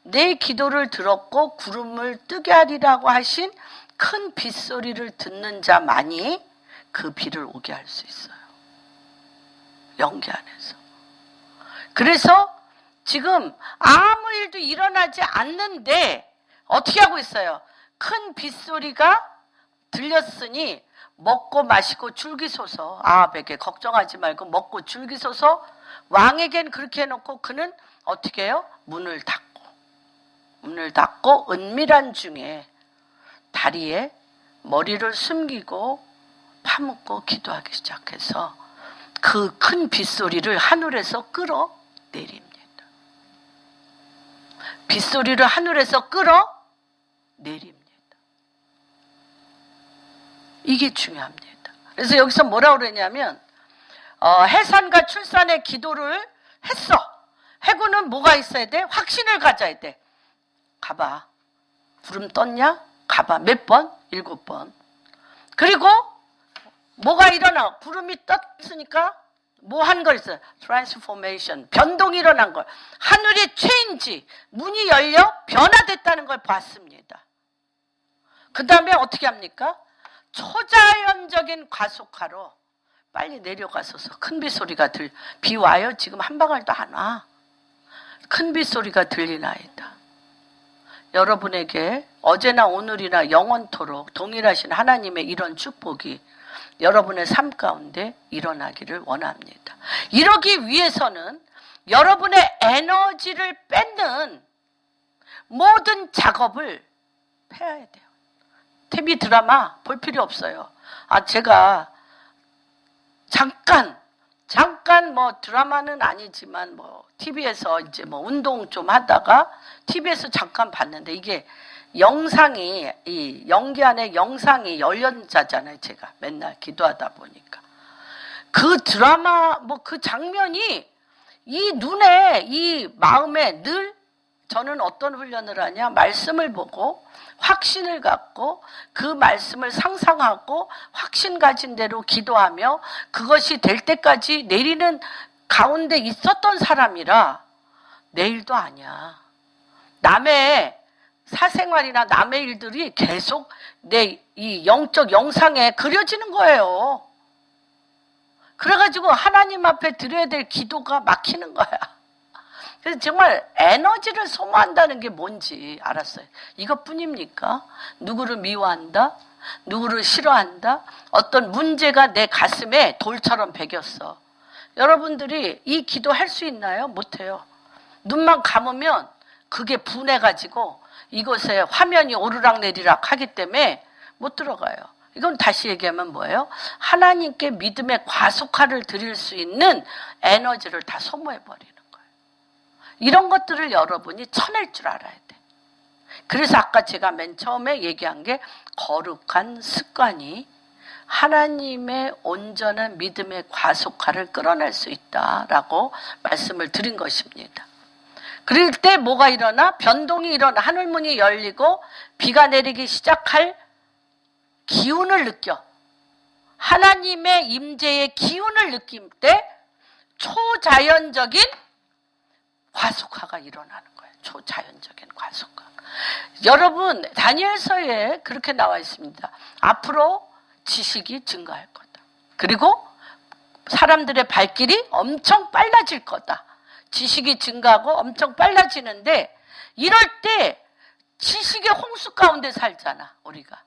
내 기도를 들었고 구름을 뜨게 하리라고 하신 큰 빗소리를 듣는 자만이 그 비를 오게 할 수 있어요. 연기 안에서. 그래서 지금 아무 일도 일어나지 않는데 어떻게 하고 있어요? 큰 빗소리가 들렸으니 먹고 마시고 즐기소서. 아합에게 걱정하지 말고 먹고 즐기소서. 왕에겐 그렇게 해놓고 그는 어떻게 해요? 문을 닫고 은밀한 중에 다리에 머리를 숨기고 파묻고 기도하기 시작해서 그 큰 빗소리를 하늘에서 끌어내립니다. 빗소리를 하늘에서 끌어내립니다. 이게 중요합니다. 그래서 여기서 뭐라고 그러냐면 해산과 출산의 기도를 했어. 해구는 뭐가 있어야 돼? 확신을 가져야 돼. 가봐. 구름 떴냐? 가봐. 몇 번? 7번. 그리고 뭐가 일어나? 구름이 떴으니까 뭐 한 거 있어요? 트랜스포메이션. 변동이 일어난 걸. 하늘이 체인지. 문이 열려 변화됐다는 걸 봤습니다. 그 다음에 어떻게 합니까? 초자연적인 과속하로 빨리 내려가서서 큰 빗소리가 비 와요? 지금 한 방울도 안 와. 큰 빗소리가 들리나이다. 여러분에게 어제나 오늘이나 영원토록 동일하신 하나님의 이런 축복이 여러분의 삶 가운데 일어나기를 원합니다. 이러기 위해서는 여러분의 에너지를 뺏는 모든 작업을 해야 돼요. TV 드라마 볼 필요 없어요. 제가 잠깐 뭐 드라마는 아니지만 뭐 TV에서 이제 뭐 운동 좀 하다가 TV에서 잠깐 봤는데 이게 영상이 이 연기 안에 영상이 열연자잖아요. 제가 맨날 기도하다 보니까 그 드라마 뭐 그 장면이 이 눈에 이 마음에 늘 저는 어떤 훈련을 하냐 말씀을 보고 확신을 갖고 그 말씀을 상상하고 확신 가진 대로 기도하며 그것이 될 때까지 내리는 가운데 있었던 사람이라 내일도 아니야. 남의 사생활이나 남의 일들이 계속 내 이 영적 영상에 그려지는 거예요. 그래가지고 하나님 앞에 드려야 될 기도가 막히는 거야. 그래서 정말 에너지를 소모한다는 게 뭔지 알았어요. 이것뿐입니까? 누구를 미워한다? 누구를 싫어한다? 어떤 문제가 내 가슴에 돌처럼 배겼어. 여러분들이 이 기도 할 수 있나요? 못해요. 눈만 감으면 그게 분해가지고 이곳에 화면이 오르락내리락 하기 때문에 못 들어가요. 이건 다시 얘기하면 뭐예요? 하나님께 믿음의 과속화를 드릴 수 있는 에너지를 다 소모해버리는 거예요. 이런 것들을 여러분이 쳐낼 줄 알아야 돼. 그래서 아까 제가 맨 처음에 얘기한 게 거룩한 습관이 하나님의 온전한 믿음의 과속화를 끌어낼 수 있다라고 말씀을 드린 것입니다. 그럴 때 뭐가 일어나? 변동이 일어나. 하늘문이 열리고 비가 내리기 시작할 기운을 느껴. 하나님의 임재의 기운을 느낄 때 초자연적인 과속화가 일어나는 거예요. 초자연적인 과속화. 여러분 다니엘서에 그렇게 나와 있습니다. 앞으로 지식이 증가할 거다. 그리고 사람들의 발길이 엄청 빨라질 거다. 지식이 증가하고 엄청 빨라지는데 이럴 때 지식의 홍수 가운데 살잖아, 우리가.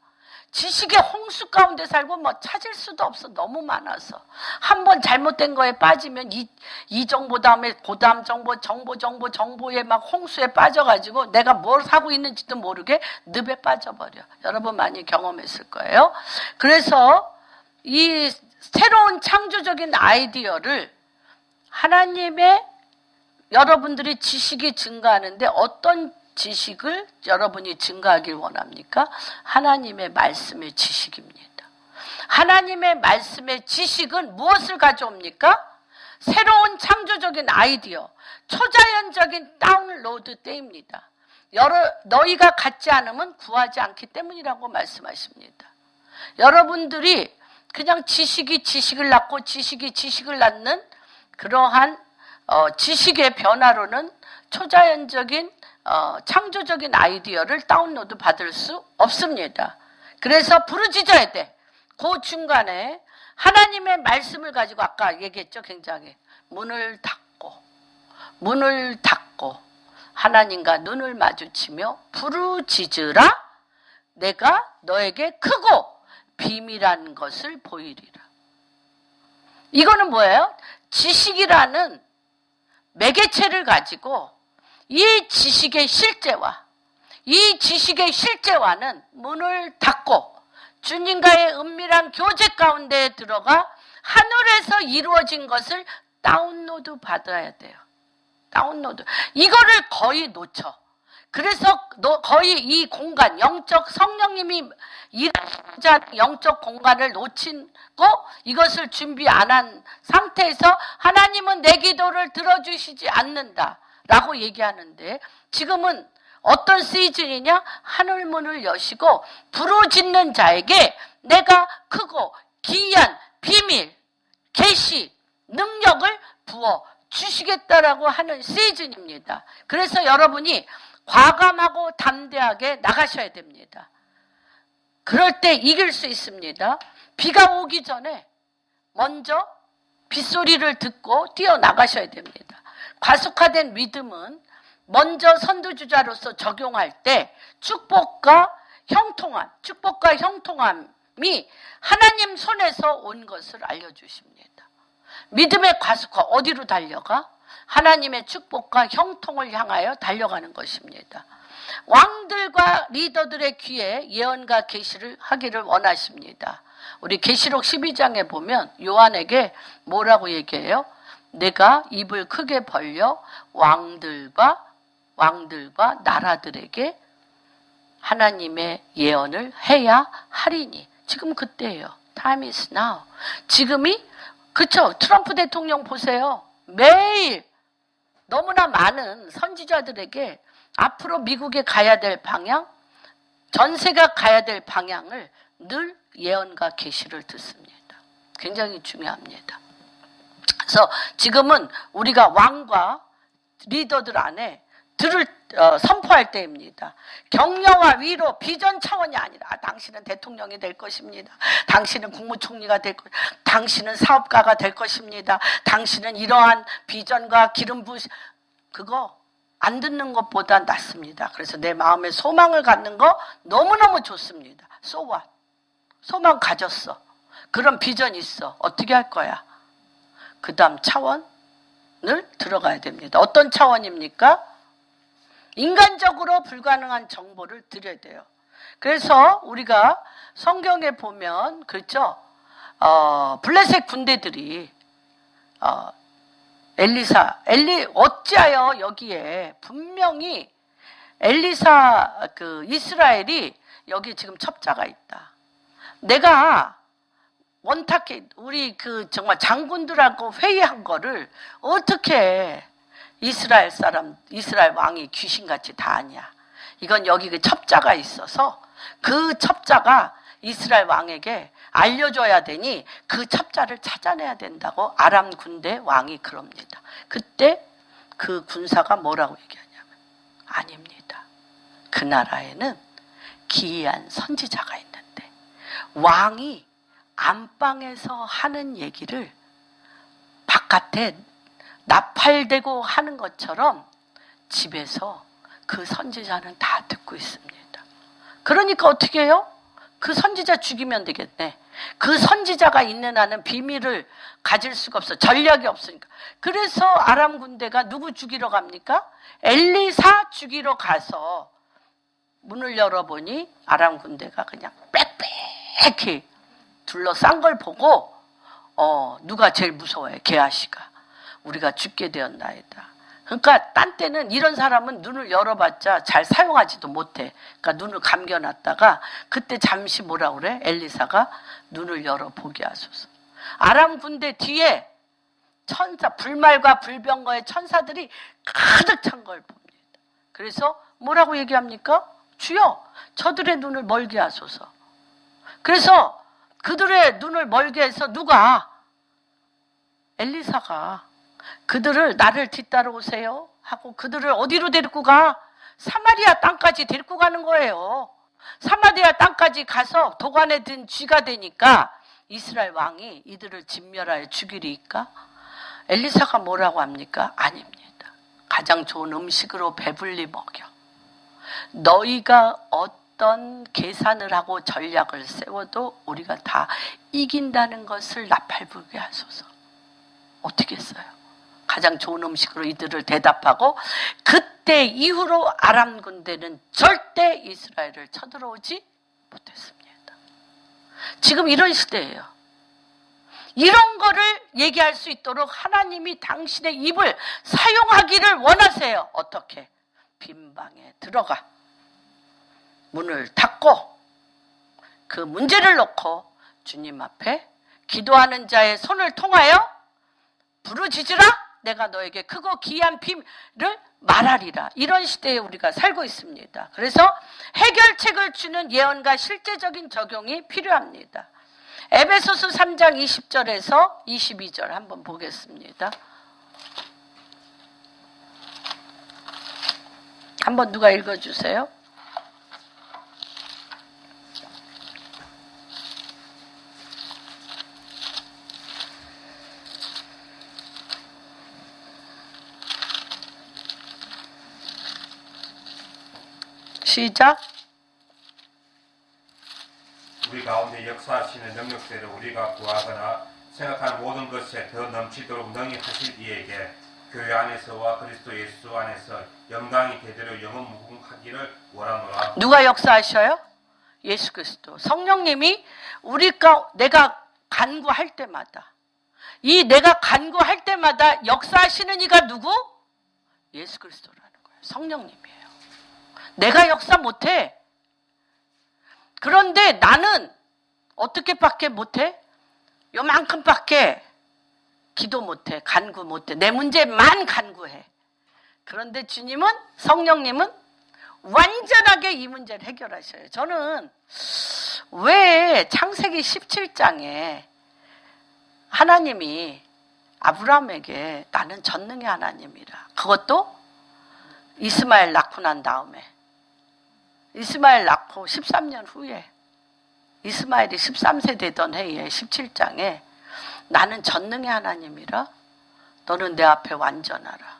지식의 홍수 가운데 살고 뭐 찾을 수도 없어. 너무 많아서. 한번 잘못된 거에 빠지면 이 정보 다음에 그다음 정보에 막 홍수에 빠져가지고 내가 뭘 하고 있는지도 모르게 늪에 빠져버려. 여러분 많이 경험했을 거예요. 그래서 이 새로운 창조적인 아이디어를 하나님의 여러분들이 지식이 증가하는데 어떤 지식을 여러분이 증가하길 원합니까? 하나님의 말씀의 지식입니다. 하나님의 말씀의 지식은 무엇을 가져옵니까? 새로운 창조적인 아이디어, 초자연적인 다운로드 때입니다. 너희가 갖지 않으면 구하지 않기 때문이라고 말씀하십니다. 여러분들이 그냥 지식이 지식을 낳고 지식이 지식을 낳는 그러한 지식의 변화로는 초자연적인 창조적인 아이디어를 다운로드 받을 수 없습니다. 그래서 부르짖어야 돼. 그 중간에 하나님의 말씀을 가지고 아까 얘기했죠. 굉장히 문을 닫고 하나님과 눈을 마주치며 부르짖으라. 내가 너에게 크고 비밀한 것을 보이리라. 이거는 뭐예요? 지식이라는 매개체를 가지고 이 지식의 실제와는 문을 닫고 주님과의 은밀한 교제 가운데 들어가 하늘에서 이루어진 것을 다운로드 받아야 돼요. 다운로드. 이거를 거의 놓쳐. 그래서 거의 이 공간, 영적 성령님이 일하자 영적 공간을 놓치고 이것을 준비 안 한 상태에서 하나님은 내 기도를 들어주시지 않는다 라고 얘기하는데 지금은 어떤 시즌이냐? 하늘문을 여시고 부르짖는 자에게 내가 크고 기이한 비밀, 계시, 능력을 부어 주시겠다라고 하는 시즌입니다. 그래서 여러분이 과감하고 담대하게 나가셔야 됩니다. 그럴 때 이길 수 있습니다. 비가 오기 전에 먼저 빗소리를 듣고 뛰어나가셔야 됩니다. 과속화된 믿음은 먼저 선두주자로서 적용할 때 축복과 형통함이 하나님 손에서 온 것을 알려주십니다. 믿음의 과속화 어디로 달려가? 하나님의 축복과 형통을 향하여 달려가는 것입니다. 왕들과 리더들의 귀에 예언과 계시를 하기를 원하십니다. 우리 계시록 12장에 보면 요한에게 뭐라고 얘기해요? 내가 입을 크게 벌려 왕들과 나라들에게 하나님의 예언을 해야 하리니. 지금 그때예요. Time is now. 지금이 그쵸? 트럼프 대통령 보세요. 매일 너무나 많은 선지자들에게 앞으로 미국에 가야 될 방향, 전세가 가야 될 방향을 늘 예언과 계시를 듣습니다. 굉장히 중요합니다. 그래서 지금은 우리가 왕과 리더들 안에 선포할 때입니다. 격려와 위로, 비전 차원이 아니라 당신은 대통령이 될 것입니다. 당신은 국무총리가 될 것입니다. 당신은 사업가가 될 것입니다. 당신은 이러한 비전과 기름 부으심, 그거 안 듣는 것보다 낫습니다. 그래서 내 마음에 소망을 갖는 거 너무너무 좋습니다. So what? 소망 가졌어. 그런 비전 있어. 어떻게 할 거야? 그 다음 차원을 들어가야 됩니다. 어떤 차원입니까? 인간적으로 불가능한 정보를 드려야 돼요. 그래서 우리가 성경에 보면 그렇죠. 블레셋 군대들이 어찌하여 여기에 분명히 엘리사 이스라엘이 여기 지금 첩자가 있다. 내가 원탁해 우리 정말 장군들하고 회의한 거를 어떻게 이스라엘 왕이 귀신같이 다 아냐. 이건 여기 그 첩자가 있어서 그 첩자가 이스라엘 왕에게 알려줘야 되니 그 첩자를 찾아내야 된다고 아람 군대 왕이 그럽니다. 그때 그 군사가 뭐라고 얘기하냐면 아닙니다. 그 나라에는 기이한 선지자가 있는데 왕이 안방에서 하는 얘기를 바깥에 나팔대고 하는 것처럼 집에서 그 선지자는 다 듣고 있습니다. 그러니까 어떻게 해요? 그 선지자 죽이면 되겠네. 그 선지자가 있는 한은 비밀을 가질 수가 없어. 전략이 없으니까. 그래서 아람 군대가 누구 죽이러 갑니까? 엘리사 죽이러 가서 문을 열어보니 아람 군대가 그냥 빽빽히 둘러싼 걸 보고 누가 제일 무서워해? 게하시가. 우리가 죽게 되었나이다. 그러니까 딴 때는 이런 사람은 눈을 열어봤자 잘 사용하지도 못해. 그러니까 눈을 감겨놨다가 그때 잠시 뭐라 그래? 엘리사가 눈을 열어보게 하소서. 아람 군대 뒤에 천사, 불말과 불병거의 천사들이 가득 찬 걸 봅니다. 그래서 뭐라고 얘기합니까? 주여, 저들의 눈을 멀게 하소서. 그래서 그들의 눈을 멀게 해서 누가? 엘리사가 그들을 나를 뒤따라오세요 하고 그들을 어디로 데리고 가? 사마리아 땅까지 데리고 가는 거예요. 사마리아 땅까지 가서 도관에 든 쥐가 되니까 이스라엘 왕이 이들을 진멸하여 죽이리까? 엘리사가 뭐라고 합니까? 아닙니다. 가장 좋은 음식으로 배불리 먹여. 너희가 어떤 계산을 하고 전략을 세워도 우리가 다 이긴다는 것을 나팔불게 하소서. 어떻게 했어요? 가장 좋은 음식으로 이들을 대답하고 그때 이후로 아람 군대는 절대 이스라엘을 쳐들어오지 못했습니다. 지금 이런 시대예요. 이런 거를 얘기할 수 있도록 하나님이 당신의 입을 사용하기를 원하세요. 어떻게? 빈 방에 들어가 문을 닫고 그 문제를 놓고 주님 앞에 기도하는 자의 손을 통하여 부르짖으라 내가 너에게 크고 기이한 비밀을 말하리라. 이런 시대에 우리가 살고 있습니다. 그래서 해결책을 주는 예언과 실제적인 적용이 필요합니다. 에베소서 3장 20절에서 22절 한번 보겠습니다. 한번 누가 읽어주세요. 시작. 우리 가운데 역사하시는 능력대로 우리가 구하거나 생각하는 모든 것에 더 넘치도록 능히 하실 이에게 교회 안에서와 그리스도 예수 안에서 영광이 대대로 영원 무궁하기를 원하노라. 누가 역사하셔요? 예수 그리스도. 성령님이 우리가 내가 간구할 때마다 내가 간구할 때마다 역사하시는 이가 누구? 예수 그리스도라는 거예요. 성령님이에요. 내가 역사 못해. 그런데 나는 어떻게밖에 못해? 요만큼밖에 기도 못해. 간구 못해. 내 문제만 간구해. 그런데 주님은, 성령님은 완전하게 이 문제를 해결하셔요. 저는 왜 창세기 17장에 하나님이 아브라함에게 나는 전능의 하나님이라. 그것도 이스마엘 낳고 난 다음에. 이스마엘 낳고 13년 후에 이스마엘이 13세 되던 해에 17장에 나는 전능의 하나님이라 너는 내 앞에 완전하라.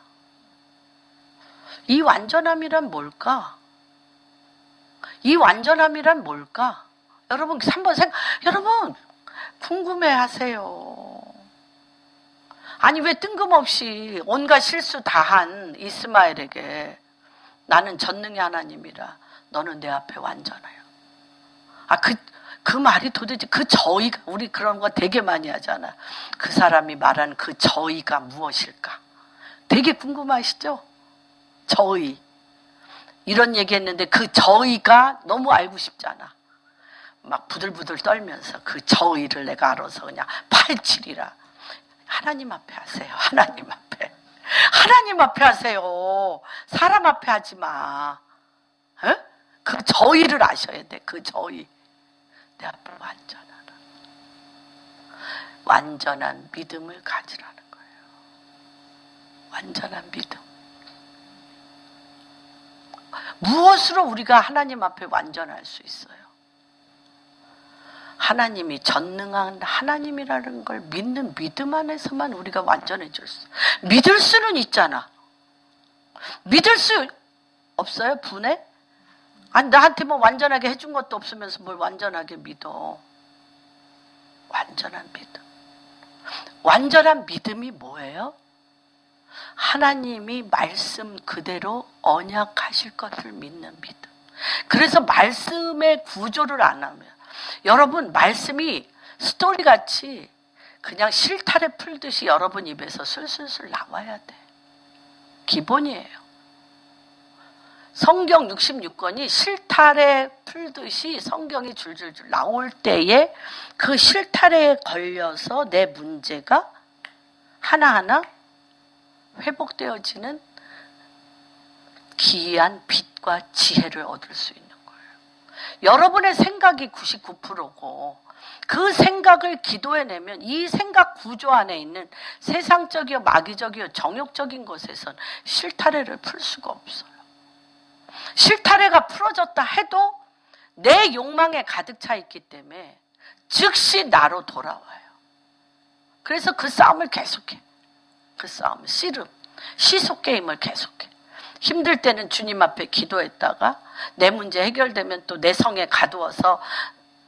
이 완전함이란 뭘까? 이 완전함이란 뭘까? 여러분 한번 여러분 궁금해하세요. 아니 왜 뜬금없이 온갖 실수 다한 이스마엘에게 나는 전능의 하나님이라 너는 내 앞에 완전해요. 그 말이 도대체 그 저희가 우리 그런 거 되게 많이 하잖아. 그 사람이 말한 그 저희가 무엇일까? 되게 궁금하시죠? 저희. 이런 얘기 했는데 그 저희가 너무 알고 싶잖아. 막 부들부들 떨면서 그 저희를 내가 알아서 그냥 파헤치리라. 하나님 앞에 하세요. 하나님 앞에. 하나님 앞에 하세요. 사람 앞에 하지 마. 에? 그 저희를 아셔야 돼. 그 저희. 내 앞에 완전하라. 완전한 믿음을 가지라는 거예요. 완전한 믿음. 무엇으로 우리가 하나님 앞에 완전할 수 있어요? 하나님이 전능한 하나님이라는 걸 믿는 믿음 안에서만 우리가 완전해질 수. 믿을 수는 있잖아. 믿을 수 없어요? 분해? 아니, 나한테 뭐 완전하게 해준 것도 없으면서 뭘 완전하게 믿어. 완전한 믿음. 완전한 믿음이 뭐예요? 하나님이 말씀 그대로 언약하실 것을 믿는 믿음. 그래서 말씀의 구조를 안 하면, 여러분, 말씀이 스토리같이 그냥 실타래 풀듯이 여러분 입에서 술술술 나와야 돼. 기본이에요. 성경 66권이 실타래 풀듯이 성경이 줄줄줄 나올 때에 그 실타래에 걸려서 내 문제가 하나하나 회복되어지는 기이한 빛과 지혜를 얻을 수 있는 거예요. 여러분의 생각이 99%고 그 생각을 기도해내면 이 생각 구조 안에 있는 세상적이요 마귀적이요 정욕적인 것에선 실타래를 풀 수가 없어요. 실타래가 풀어졌다 해도 내 욕망에 가득 차 있기 때문에 즉시 나로 돌아와요. 그래서 그 싸움을 계속해. 그 싸움, 씨름, 시속 게임을 계속해. 힘들 때는 주님 앞에 기도했다가 내 문제 해결되면 또 내 성에 가두어서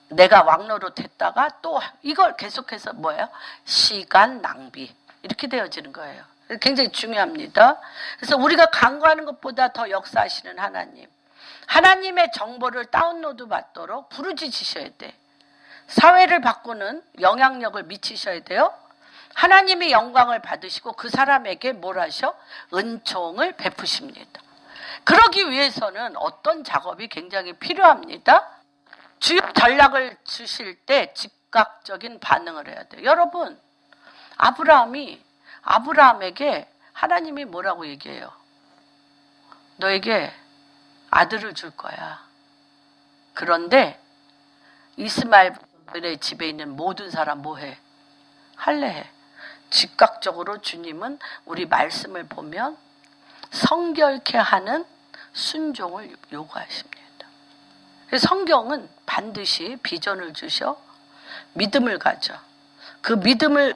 내가 왕노로 됐다가 또 이걸 계속해서 뭐예요? 시간 낭비. 이렇게 되어지는 거예요. 굉장히 중요합니다. 그래서 우리가 간구하는 것보다 더 역사하시는 하나님. 하나님의 정보를 다운로드 받도록 부르짖으셔야 돼. 사회를 바꾸는 영향력을 미치셔야 돼요. 하나님이 영광을 받으시고 그 사람에게 뭘 하셔? 은총을 베푸십니다. 그러기 위해서는 어떤 작업이 굉장히 필요합니다. 주요 전략을 주실 때 즉각적인 반응을 해야 돼요. 여러분, 아브라함에게 하나님이 뭐라고 얘기해요? 너에게 아들을 줄 거야. 그런데 이스마엘의 집에 있는 모든 사람 뭐해? 할례해. 즉각적으로 주님은 우리 말씀을 보면 성결케 하는 순종을 요구하십니다. 그래서 성경은 반드시 비전을 주셔 믿음을 가져. 그 믿음을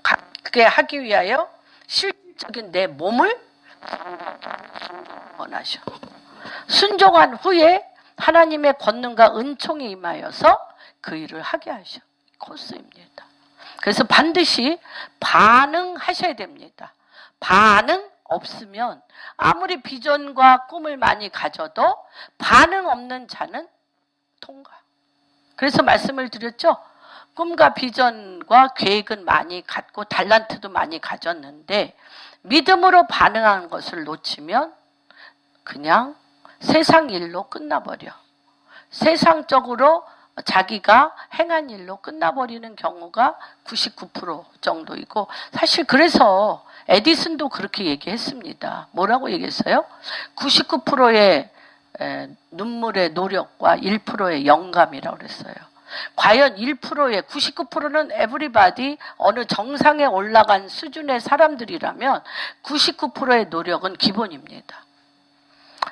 갖게 하기 위하여 실질적인 내 몸을 원하셔. 순종한 후에 하나님의 권능과 은총이 임하여서 그 일을 하게 하셔. 코스입니다. 그래서 반드시 반응하셔야 됩니다. 반응 없으면 아무리 비전과 꿈을 많이 가져도 반응 없는 자는 통과. 그래서 말씀을 드렸죠. 꿈과 비전과 계획은 많이 갖고 달란트도 많이 가졌는데 믿음으로 반응하는 것을 놓치면 그냥 세상 일로 끝나버려. 세상적으로 자기가 행한 일로 끝나버리는 경우가 99% 정도이고, 사실 그래서 에디슨도 그렇게 얘기했습니다. 뭐라고 얘기했어요? 99%의 눈물의 노력과 1%의 영감이라고 그랬어요. 과연 1%의 99%는 에브리바디 어느 정상에 올라간 수준의 사람들이라면 99%의 노력은 기본입니다.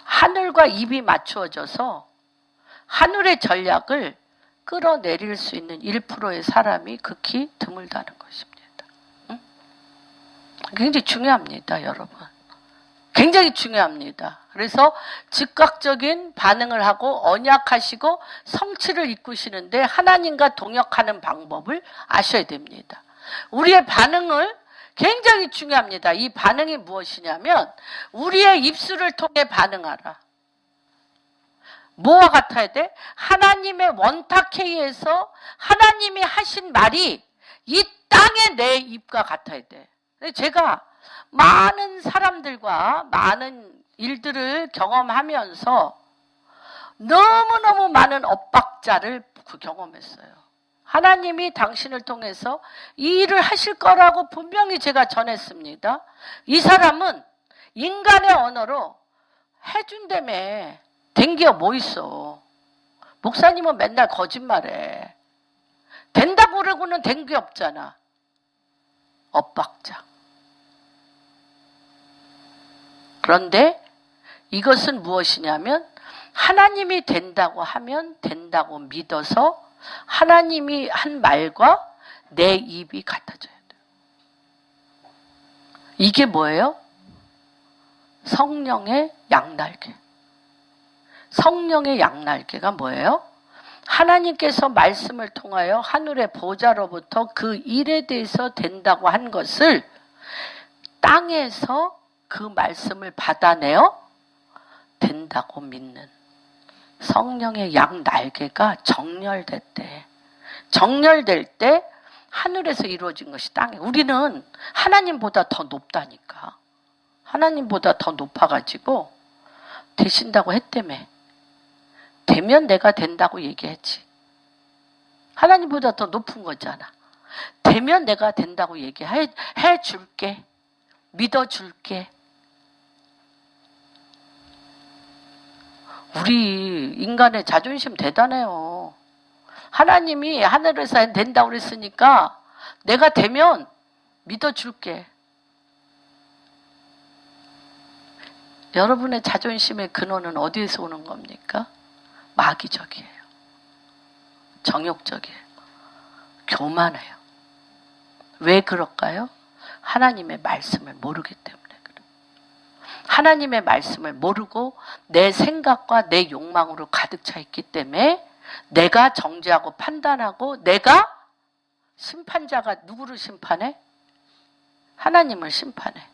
하늘과 입이 맞추어져서 하늘의 전략을 끌어내릴 수 있는 1%의 사람이 극히 드물다는 것입니다. 응? 굉장히 중요합니다, 여러분. 굉장히 중요합니다. 그래서 즉각적인 반응을 하고 언약하시고 성취를 이끄시는데 하나님과 동역하는 방법을 아셔야 됩니다. 우리의 반응을 굉장히 중요합니다. 이 반응이 무엇이냐면 우리의 입술을 통해 반응하라. 뭐와 같아야 돼? 하나님의 원탁회의에서 하나님이 하신 말이 이 땅에 내 입과 같아야 돼. 제가 많은 사람들과 많은 일들을 경험하면서 너무너무 많은 엇박자를 경험했어요. 하나님이 당신을 통해서 이 일을 하실 거라고 분명히 제가 전했습니다. 이 사람은 인간의 언어로 해준다며. 된게 뭐 있어. 목사님은 맨날 거짓말해. 된다고 그러고는 된 게 없잖아. 엇박자. 그런데 이것은 무엇이냐면 하나님이 된다고 하면 된다고 믿어서 하나님이 한 말과 내 입이 같아져야 돼요. 이게 뭐예요? 성령의 양날개. 성령의 양날개가 뭐예요? 하나님께서 말씀을 통하여 하늘의 보좌로부터 그 일에 대해서 된다고 한 것을 땅에서 그 말씀을 받아내어 된다고 믿는 성령의 양날개가 정렬됐대. 정렬될 때 하늘에서 이루어진 것이 땅에. 우리는 하나님보다 더 높다니까. 하나님보다 더 높아가지고 되신다고 했다며. 되면 내가 된다고 얘기했지. 하나님보다 더 높은 거잖아. 되면 내가 된다고 얘기해 줄게. 믿어줄게. 우리 인간의 자존심 대단해요. 하나님이 하늘에서 된다고 그랬으니까 내가 되면 믿어줄게. 여러분의 자존심의 근원은 어디에서 오는 겁니까? 마귀적이에요. 정욕적이에요. 교만해요. 왜 그럴까요? 하나님의 말씀을 모르기 때문에 그래요. 하나님의 말씀을 모르고 내 생각과 내 욕망으로 가득 차 있기 때문에 내가 정죄하고 판단하고 내가 심판자가 누구를 심판해? 하나님을 심판해.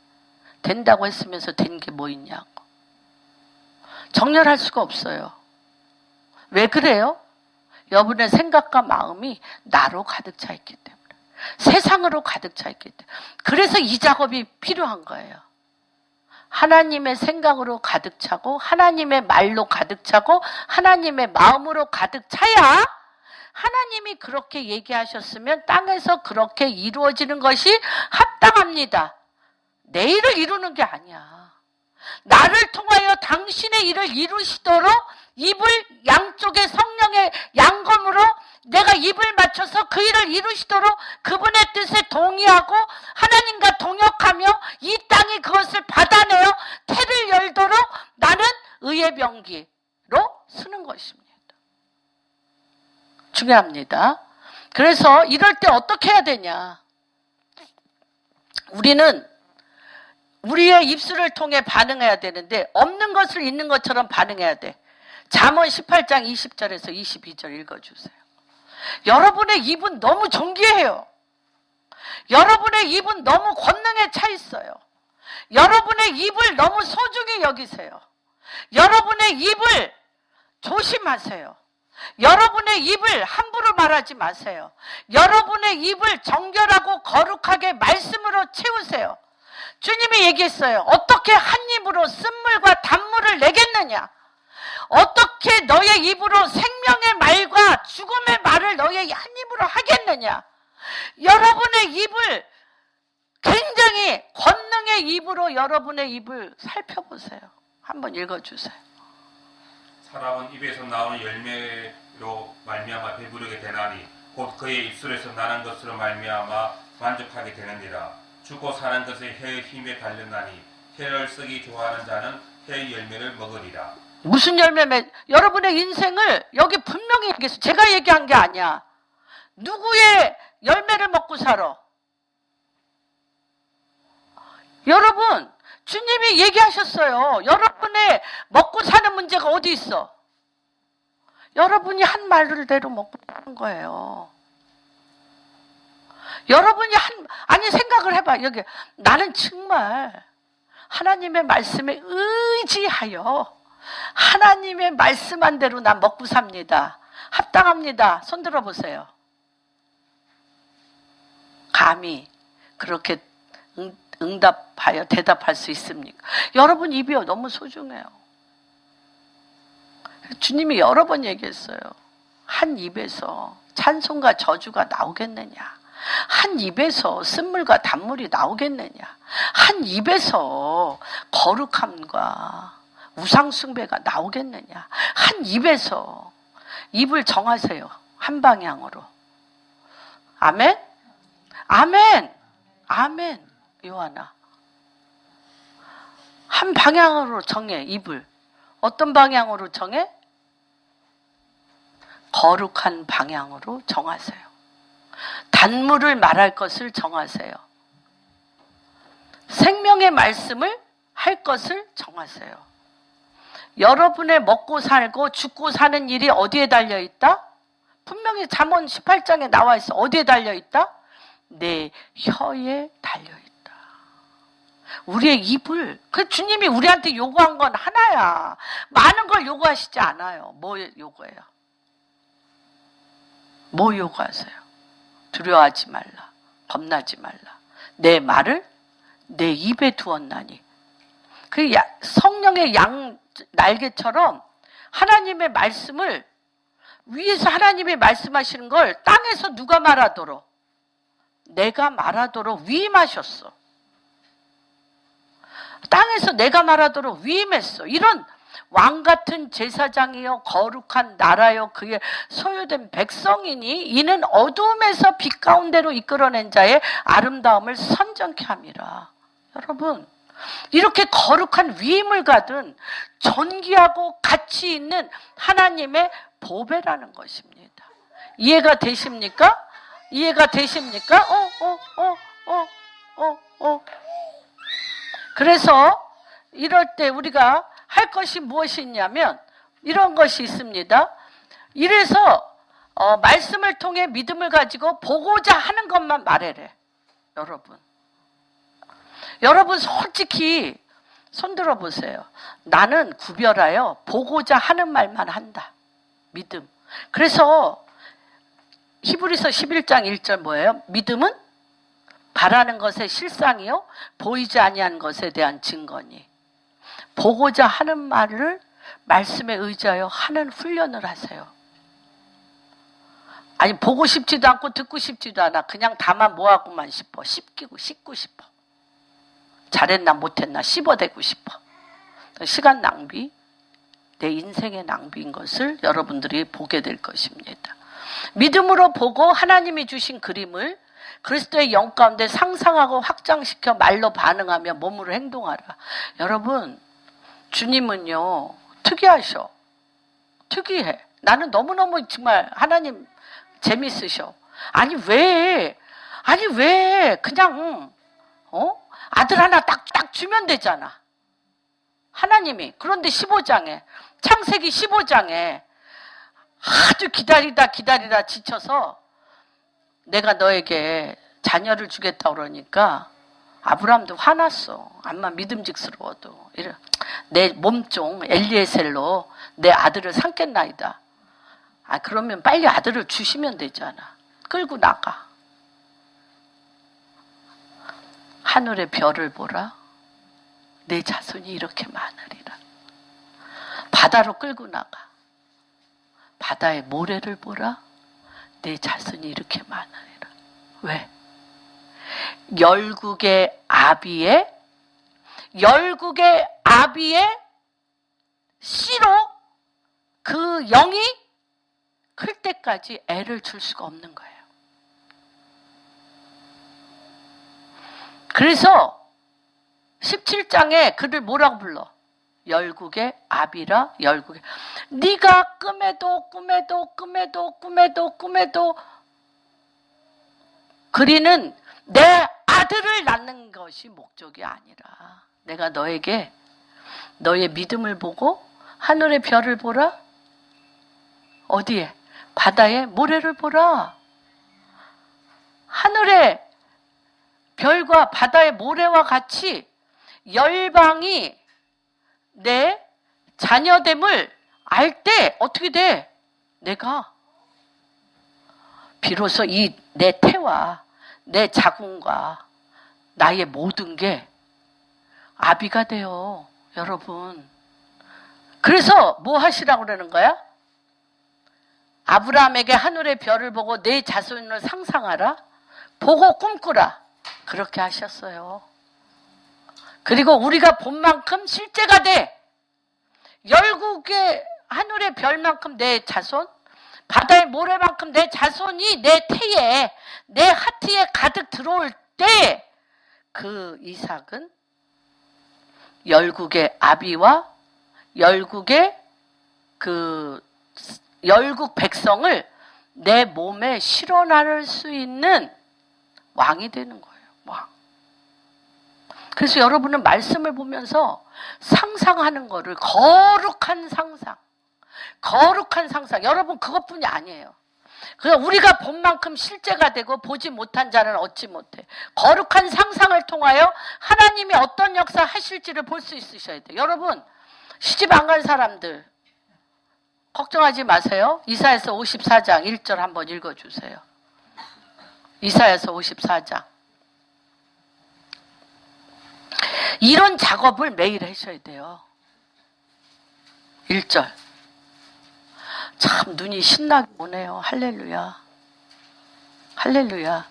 된다고 했으면서 된 게 뭐 있냐고. 정렬할 수가 없어요. 왜 그래요? 여러분의 생각과 마음이 나로 가득 차 있기 때문에. 세상으로 가득 차 있기 때문에. 그래서 이 작업이 필요한 거예요. 하나님의 생각으로 가득 차고 하나님의 말로 가득 차고 하나님의 마음으로 가득 차야 하나님이 그렇게 얘기하셨으면 땅에서 그렇게 이루어지는 것이 합당합니다. 내 일을 이루는 게 아니야. 나를 통하여 당신의 일을 이루시도록 입을 양쪽에 성령의 양검으로 내가 입을 맞춰서 그 일을 이루시도록 그분의 뜻에 동의하고 하나님과 동역하며 이 땅이 그것을 받아내어 태를 열도록 나는 의의 병기로 쓰는 것입니다. 중요합니다. 그래서 이럴 때 어떻게 해야 되냐? 우리는 우리의 입술을 통해 반응해야 되는데 없는 것을 있는 것처럼 반응해야 돼. 잠언 18장 20절에서 22절 읽어주세요. 여러분의 입은 너무 존귀해요. 여러분의 입은 너무 권능에 차 있어요. 여러분의 입을 너무 소중히 여기세요. 여러분의 입을 조심하세요. 여러분의 입을 함부로 말하지 마세요. 여러분의 입을 정결하고 거룩하게 말씀으로 채우세요. 주님이 얘기했어요. 어떻게 한 입으로 쓴물과 단물을 내겠느냐? 어떻게 너의 입으로 생명의 말과 죽음의 말을 너의 한 입으로 하겠느냐? 여러분의 입을 굉장히 권능의 입으로 여러분의 입을 살펴보세요. 한번 읽어주세요. 사람은 입에서 나오는 열매로 말미암아 배부르게 되나니 곧 그의 입술에서 나는 것으로 말미암아 만족하게 되느니라. 죽고 사는 것의 혀의 힘에 달렸나니 혀를 쓰기 좋아하는 자는 혀의 열매를 먹으리라. 무슨 열매면 여러분의 인생을 여기 분명히 얘기했어요. 제가 얘기한 게 아니야. 누구의 열매를 먹고 살아? 여러분, 주님이 얘기하셨어요. 여러분의 먹고 사는 문제가 어디 있어? 여러분이 한 말대로 먹고 사는 거예요. 여러분이 아니 생각을 해봐. 여기 나는 정말 하나님의 말씀에 의지하여 하나님의 말씀한 대로 난 먹고 삽니다. 합당합니다. 손 들어보세요. 감히 그렇게 응답하여 대답할 수 있습니까? 여러분 입이 너무 소중해요. 주님이 여러 번 얘기했어요. 한 입에서 찬송과 저주가 나오겠느냐? 한 입에서 쓴물과 단물이 나오겠느냐? 한 입에서 거룩함과 우상숭배가 나오겠느냐? 한 입에서 입을 정하세요. 한 방향으로. 아멘? 아멘! 아멘! 요한아. 한 방향으로 정해, 입을. 어떤 방향으로 정해? 거룩한 방향으로 정하세요. 단물을 말할 것을 정하세요. 생명의 말씀을 할 것을 정하세요. 여러분의 먹고 살고 죽고 사는 일이 어디에 달려있다? 분명히 잠언 18장에 나와 있어. 어디에 달려있다? 내 혀에 달려있다. 우리의 입을, 그 주님이 우리한테 요구한 건 하나야. 많은 걸 요구하시지 않아요. 뭐 요구해요? 뭐 요구하세요? 두려워하지 말라. 겁나지 말라. 내 말을 내 입에 두었나니. 그 성령의 양 날개처럼 하나님의 말씀을 위에서 하나님이 말씀하시는 걸 땅에서 누가 말하도록? 내가 말하도록 위임하셨어. 땅에서 내가 말하도록 위임했어. 이런 왕같은 제사장이요 거룩한 나라요 그의 소유된 백성이니 이는 어두움에서 빛 가운데로 이끌어낸 자의 아름다움을 선정케 함이라. 여러분, 이렇게 거룩한 위임을 가진 존귀하고 가치 있는 하나님의 보배라는 것입니다. 이해가 되십니까? 이해가 되십니까? 그래서 이럴 때 우리가 할 것이 무엇이 있냐면 이런 것이 있습니다. 이래서 말씀을 통해 믿음을 가지고 보고자 하는 것만 말해래. 여러분 솔직히 손 들어보세요. 나는 구별하여 보고자 하는 말만 한다. 믿음. 그래서 히브리서 11장 1절 뭐예요? 믿음은 바라는 것의 실상이요 보이지 아니한 것에 대한 증거니. 보고자 하는 말을 말씀에 의지하여 하는 훈련을 하세요. 아니 보고 싶지도 않고 듣고 싶지도 않아. 그냥 다만 뭐하고만 싶어. 씹고 싶어. 잘했나 못했나 씹어대고 싶어. 시간 낭비, 내 인생의 낭비인 것을 여러분들이 보게 될 것입니다. 믿음으로 보고 하나님이 주신 그림을 그리스도의 영 가운데 상상하고 확장시켜 말로 반응하며 몸으로 행동하라. 여러분, 주님은요 특이하셔. 특이해. 나는 너무너무 정말 하나님 재밌으셔. 아니 왜 그냥 아들 하나 딱 주면 되잖아. 하나님이. 그런데 15장에 창세기 15장에 아주 기다리다 지쳐서 내가 너에게 자녀를 주겠다 그러니까 아브라함도 화났어. 암만 믿음직스러워도. 내 몸종 엘리에셀로 내 아들을 삼겠나이다. 그러면 빨리 아들을 주시면 되잖아. 끌고 나가. 하늘의 별을 보라. 내 자손이 이렇게 많으리라. 바다로 끌고 나가. 바다의 모래를 보라. 내 자손이 이렇게 많으리라. 왜? 열국의 아비의 씨로 그 영이 클 때까지 애를 줄 수가 없는 거예요. 그래서 17장에 그를 뭐라고 불러? 열국의 아비라. 열국의. 네가 꿈에도 그리는 내 아들을 낳는 것이 목적이 아니라 내가 너에게 너의 믿음을 보고 하늘의 별을 보라. 어디에? 바다의 모래를 보라. 하늘의 별과 바다의 모래와 같이 열방이 내 자녀됨을 알 때 어떻게 돼? 내가 비로소 이 내 태와 내 자궁과 나의 모든 게 아비가 돼요. 여러분. 그래서 뭐 하시라고 그러는 거야? 아브라함에게 하늘의 별을 보고 내 자손을 상상하라. 보고 꿈꾸라. 그렇게 하셨어요. 그리고 우리가 본 만큼 실제가 돼. 열국의 하늘의 별만큼 내 자손, 바다의 모래만큼 내 자손이 내 태에, 내 하트에 가득 들어올 때 그 이삭은 열국의 아비와 열국의 그 열국 백성을 내 몸에 실어나를 수 있는 왕이 되는 거예요. 왕. 그래서 여러분은 말씀을 보면서 상상하는 거를 거룩한 상상. 여러분 그것뿐이 아니에요. 그냥 우리가 본 만큼 실제가 되고 보지 못한 자는 얻지 못해. 거룩한 상상을 통하여 하나님이 어떤 역사 하실지를 볼 수 있으셔야 돼요. 여러분 시집 안 간 사람들 걱정하지 마세요. 이사야서 54장 1절 한번 읽어주세요. 이사야서 54장. 이런 작업을 매일 하셔야 돼요. 1절. 참 눈이 신나게 오네요. 할렐루야. 할렐루야.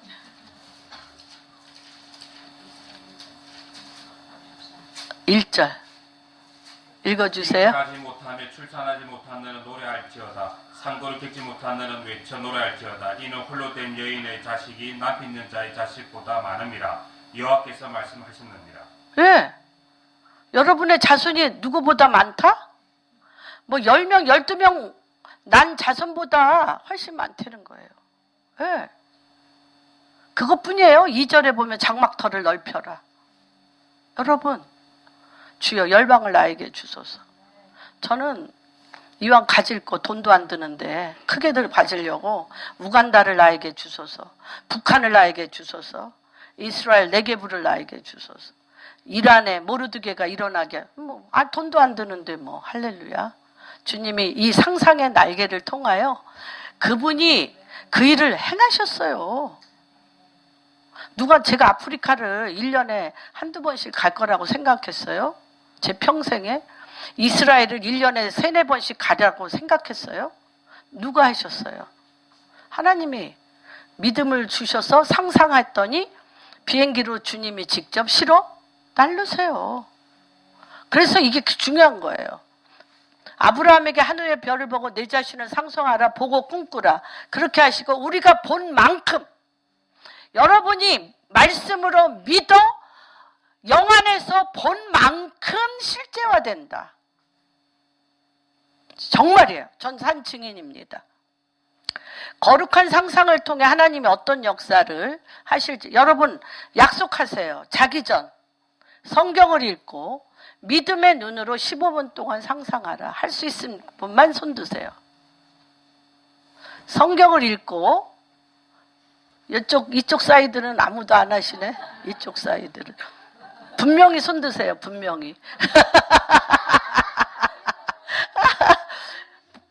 1절 읽어주세요. 가지 못하며 출산하지 못한 너는 노래할지어다. 상고를 겪지 못한 너는 외쳐 노래할지어다. 이는 홀로 된 여인의 자식이 남편 있는 자의 자식보다 많음이라. 여호와께서 말씀하셨느니라. 예. 여러분의 자손이 누구보다 많다? 뭐 10명, 12명 난 자손보다 훨씬 많다는 거예요. 예. 그것뿐이에요. 2절에 보면 장막터를 넓혀라. 여러분, 주여 열방을 나에게 주소서. 저는 이왕 가질 거 돈도 안 드는데 크게들 가지려고 우간다를 나에게 주소서. 북한을 나에게 주소서. 이스라엘 네게부를 나에게 주소서. 이란에 모르드게가 일어나게 돈도 안 드는데 할렐루야. 주님이 이 상상의 날개를 통하여 그분이 그 일을 행하셨어요. 누가 제가 아프리카를 1년에 한두 번씩 갈 거라고 생각했어요? 제 평생에 이스라엘을 1년에 3-4번씩 가려고 생각했어요? 누가 하셨어요? 하나님이 믿음을 주셔서 상상했더니 비행기로 주님이 직접 실어 날르세요. 그래서 이게 중요한 거예요. 아브라함에게 하늘의 별을 보고 내 자신을 상상하라, 보고 꿈꾸라. 그렇게 하시고 우리가 본 만큼 여러분이 말씀으로 믿어 영안에서 본 만큼 실제화된다. 정말이에요. 전 산 증인입니다. 거룩한 상상을 통해 하나님이 어떤 역사를 하실지 여러분 약속하세요. 자기 전 성경을 읽고 믿음의 눈으로 15분 동안 상상하라. 할 수 있는 분만 손 드세요. 성경을 읽고 이쪽 사이드는 아무도 안 하시네. 이쪽 사이드는 분명히 손 드세요. 분명히.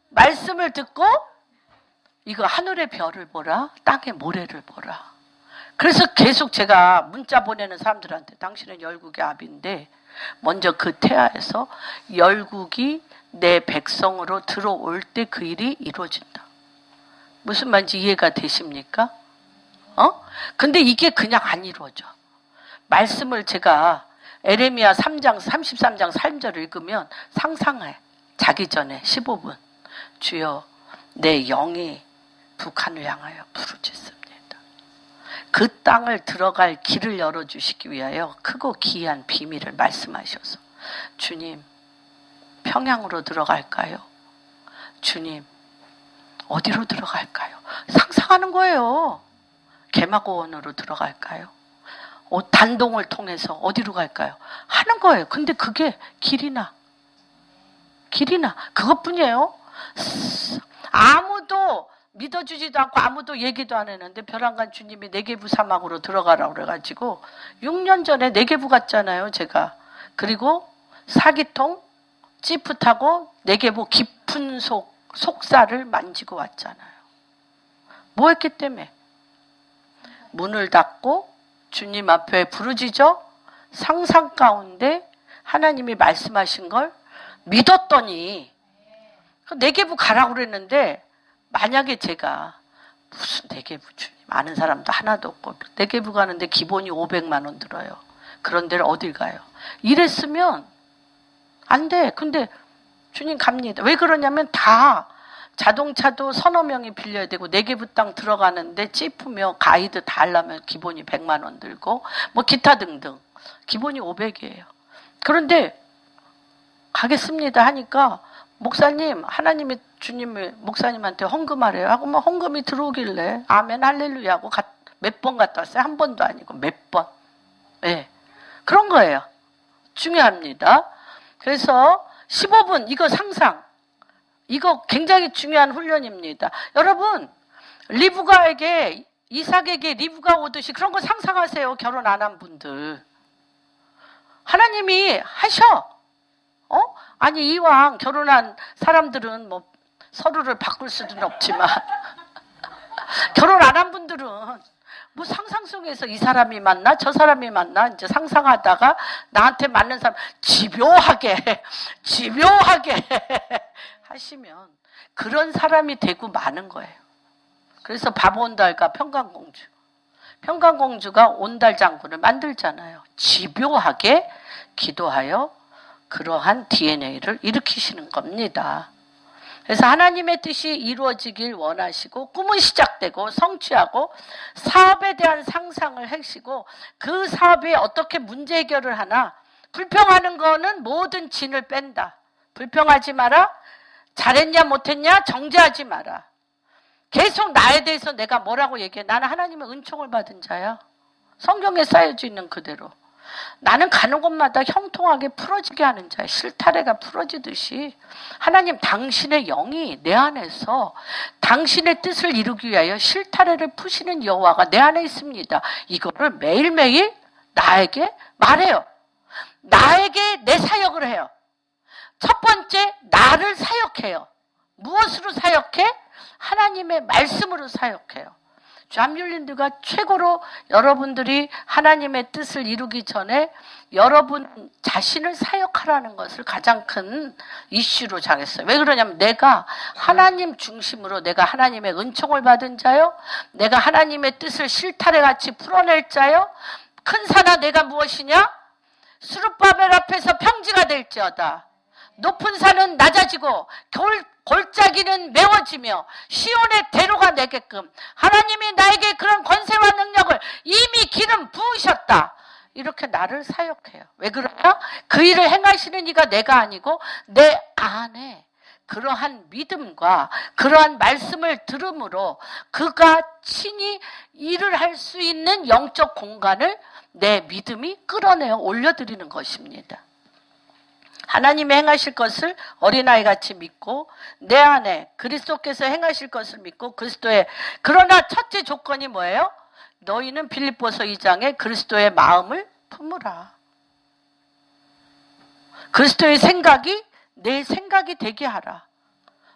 말씀을 듣고 이거 하늘의 별을 보라, 땅의 모래를 보라. 그래서 계속 제가 문자 보내는 사람들한테 당신은 열국의 아비인데 먼저 그 태아에서 열국이 내 백성으로 들어올 때 그 일이 이루어진다. 무슨 말인지 이해가 되십니까? 근데 이게 그냥 안 이루어져. 말씀을 제가 에레미야 3장 33장 3절을 읽으면 상상해. 자기 전에 15분. 주여 내 영이 북한을 향하여 부르짖습니다. 그 땅을 들어갈 길을 열어주시기 위하여 크고 기이한 비밀을 말씀하셔서 주님 평양으로 들어갈까요? 주님 어디로 들어갈까요? 상상하는 거예요. 개마고원으로 들어갈까요? 단동을 통해서 어디로 갈까요? 하는 거예요. 근데 그게 길이나 그것뿐이에요. 아무도 믿어주지도 않고 아무도 얘기도 안 했는데 벼랑간 주님이 네게부 사막으로 들어가라고 그래가지고 6년 전에 네게부 갔잖아요. 제가. 그리고 사기통 지프 타고 네게부 깊은 속사를 만지고 왔잖아요. 뭐 했기 때문에? 문을 닫고 주님 앞에 부르짖어 상상 가운데 하나님이 말씀하신 걸 믿었더니 네게부 가라고 그랬는데 만약에 제가 무슨 네게부 주님 아는 사람도 하나도 없고 네게부 가는데 기본이 500만 원 들어요. 그런 데를 어딜 가요? 이랬으면 안 돼. 근데 주님 갑니다. 왜 그러냐면 다 자동차도 서너 명이 빌려야 되고 네게부 땅 들어가는데 찌프며 가이드 다 하려면 기본이 100만 원 들고 뭐 기타 등등 기본이 500이에요. 그런데 가겠습니다 하니까 목사님 하나님이 주님이 목사님한테 헌금하래요. 하고 막 헌금이 들어오길래 아멘 할렐루야 하고 몇 번 갔다 왔어요. 한 번도 아니고 몇 번. 네. 그런 거예요. 중요합니다. 그래서 15분 이거 상상. 이거 굉장히 중요한 훈련입니다. 여러분 리브가에게 이삭에게 리브가 오듯이 그런 거 상상하세요. 결혼 안 한 분들. 하나님이 하셔. 아니 이왕 결혼한 사람들은 뭐 서로를 바꿀 수는 없지만 결혼 안 한 분들은 뭐 상상 속에서 이 사람이 맞나 저 사람이 맞나 이제 상상하다가 나한테 맞는 사람 집요하게 하시면 그런 사람이 되고 마는 거예요. 그래서 바보온달과 평강공주가 온달 장군을 만들잖아요. 집요하게 기도하여 그러한 DNA를 일으키시는 겁니다. 그래서 하나님의 뜻이 이루어지길 원하시고 꿈은 시작되고 성취하고 사업에 대한 상상을 하시고 그 사업에 어떻게 문제 해결을 하나 불평하는 거는 모든 진을 뺀다. 불평하지 마라. 잘했냐 못했냐 정죄하지 마라. 계속 나에 대해서 내가 뭐라고 얘기해. 나는 하나님의 은총을 받은 자야. 성경에 쌓여져 있는 그대로. 나는 가는 곳마다 형통하게 풀어지게 하는 자야. 실타래가 풀어지듯이 하나님 당신의 영이 내 안에서 당신의 뜻을 이루기 위하여 실타래를 푸시는 여호와가 내 안에 있습니다. 이거를 매일매일 나에게 말해요. 나에게 내 사역을 해요. 첫 번째 나를 사역해요. 무엇으로 사역해? 하나님의 말씀으로 사역해요. 잠율린드가 최고로 여러분들이 하나님의 뜻을 이루기 전에 여러분 자신을 사역하라는 것을 가장 큰 이슈로 정했어요. 왜 그러냐면 내가 하나님 중심으로 내가 하나님의 은총을 받은 자요. 내가 하나님의 뜻을 실타래같이 풀어낼 자요. 큰 산아 내가 무엇이냐? 수룹바벨 앞에서 평지가 될지어다. 높은 산은 낮아지고 골짜기는 메워지며 시온의 대로가 되게끔 하나님이 나에게 그런 권세와 능력을 이미 기름 부으셨다. 이렇게 나를 사역해요. 왜 그러냐? 그 일을 행하시는 이가 내가 아니고 내 안에 그러한 믿음과 그러한 말씀을 들음으로 그가 친히 일을 할 수 있는 영적 공간을 내 믿음이 끌어내어 올려드리는 것입니다. 하나님이 행하실 것을 어린아이같이 믿고 내 안에 그리스도께서 행하실 것을 믿고 그리스도의 그러나 첫째 조건이 뭐예요? 너희는 빌립보서 2장에 그리스도의 마음을 품으라. 그리스도의 생각이 내 생각이 되게 하라.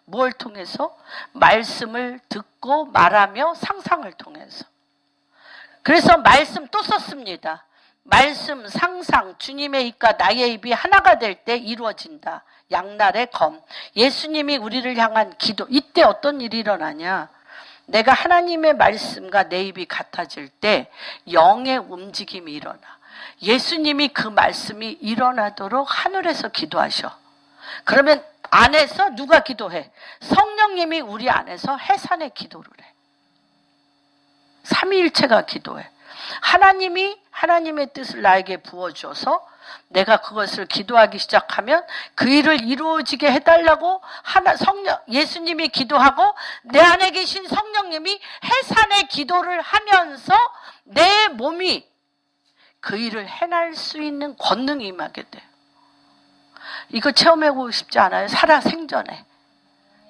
뭘 통해서? 말씀을 듣고 말하며 상상을 통해서. 그래서 말씀 또 썼습니다. 말씀, 상상, 주님의 입과 나의 입이 하나가 될 때 이루어진다. 양날의 검. 예수님이 우리를 향한 기도. 이때 어떤 일이 일어나냐? 내가 하나님의 말씀과 내 입이 같아질 때 영의 움직임이 일어나. 예수님이 그 말씀이 일어나도록 하늘에서 기도하셔. 그러면 안에서 누가 기도해? 성령님이 우리 안에서 해산의 기도를 해. 삼위일체가 기도해. 하나님이 하나님의 뜻을 나에게 부어줘서 내가 그것을 기도하기 시작하면 그 일을 이루어지게 해달라고 예수님이 기도하고 내 안에 계신 성령님이 해산의 기도를 하면서 내 몸이 그 일을 해낼 수 있는 권능이 임하게 돼요. 이거 체험해보고 싶지 않아요? 살아 생전에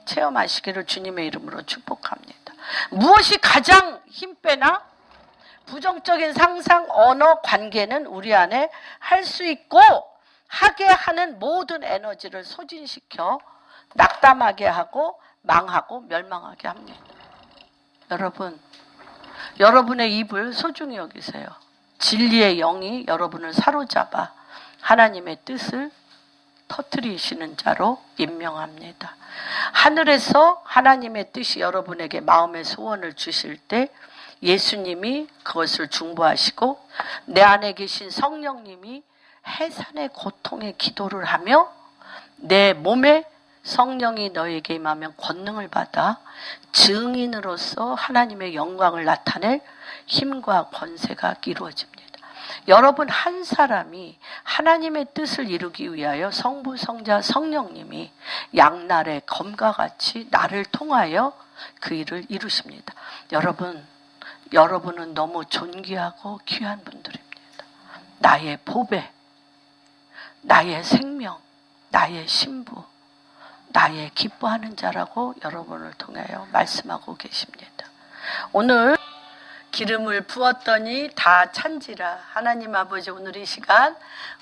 체험하시기를 주님의 이름으로 축복합니다. 무엇이 가장 힘 빼나? 부정적인 상상, 언어, 관계는 우리 안에 할 수 있고 하게 하는 모든 에너지를 소진시켜 낙담하게 하고 망하고 멸망하게 합니다. 여러분, 여러분의 입을 소중히 여기세요. 진리의 영이 여러분을 사로잡아 하나님의 뜻을 터뜨리시는 자로 임명합니다. 하늘에서 하나님의 뜻이 여러분에게 마음의 소원을 주실 때 예수님이 그것을 중보하시고 내 안에 계신 성령님이 해산의 고통의 기도를 하며 내 몸에 성령이 너에게 임하면 권능을 받아 증인으로서 하나님의 영광을 나타낼 힘과 권세가 이루어집니다. 여러분 한 사람이 하나님의 뜻을 이루기 위하여 성부, 성자, 성령님이 양날의 검과 같이 나를 통하여 그 일을 이루십니다. 여러분은 너무 존귀하고 귀한 분들입니다. 나의 보배, 나의 생명, 나의 신부, 나의 기뻐하는 자라고 여러분을 통하여 말씀하고 계십니다. 오늘 기름을 부었더니 다 찬지라. 하나님 아버지, 오늘 이 시간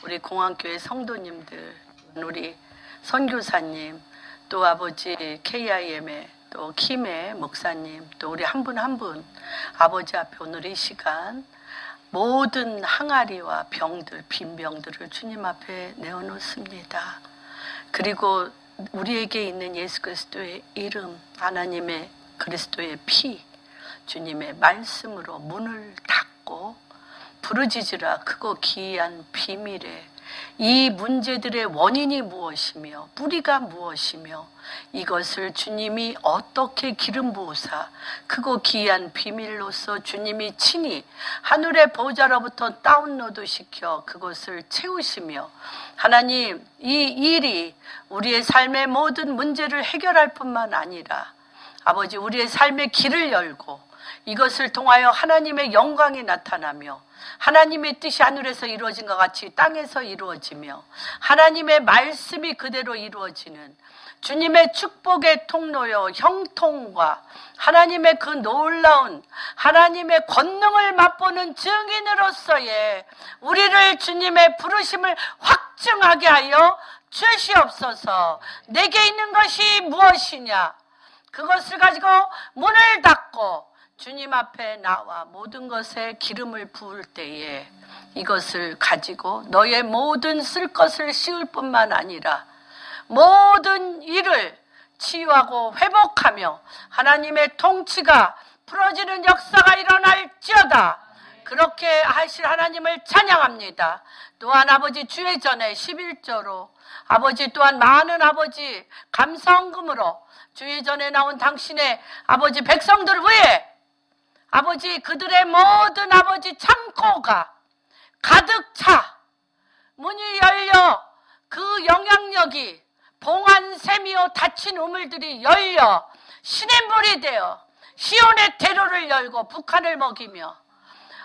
우리 공항교회 성도님들, 우리 선교사님, 또 아버지 KIM의 또 김의 목사님, 또 우리 한 분 한 분 아버지 앞에 오늘 이 시간 모든 항아리와 병들, 빈병들을 주님 앞에 내어놓습니다. 그리고 우리에게 있는 예수 그리스도의 이름, 하나님의 그리스도의 피, 주님의 말씀으로 문을 닫고 부르짖으라 크고 기이한 비밀에 이 문제들의 원인이 무엇이며 뿌리가 무엇이며 이것을 주님이 어떻게 기름 부으사 크고 기이한 비밀로서 주님이 친히 하늘의 보좌로부터 다운로드 시켜 그것을 채우시며 하나님 이 일이 우리의 삶의 모든 문제를 해결할 뿐만 아니라 아버지 우리의 삶의 길을 열고 이것을 통하여 하나님의 영광이 나타나며 하나님의 뜻이 하늘에서 이루어진 것 같이 땅에서 이루어지며 하나님의 말씀이 그대로 이루어지는 주님의 축복의 통로요 형통과 하나님의 그 놀라운 하나님의 권능을 맛보는 증인으로서의 우리를 주님의 부르심을 확증하게 하여 주시옵소서. 내게 있는 것이 무엇이냐 그것을 가지고 문을 닫고 주님 앞에 나와 모든 것에 기름을 부을 때에 이것을 가지고 너의 모든 쓸 것을 씌울 뿐만 아니라 모든 일을 치유하고 회복하며 하나님의 통치가 풀어지는 역사가 일어날지어다. 그렇게 하실 하나님을 찬양합니다. 또한 아버지 주의 전에 11조로 아버지 또한 많은 아버지 감사헌금으로 주의 전에 나온 당신의 아버지 백성들 위해 아버지 그들의 모든 아버지 창고가 가득 차 문이 열려 그 영향력이 봉한 샘이요 닫힌 우물들이 열려 신의 물이 되어 시온의 대로를 열고 북한을 먹이며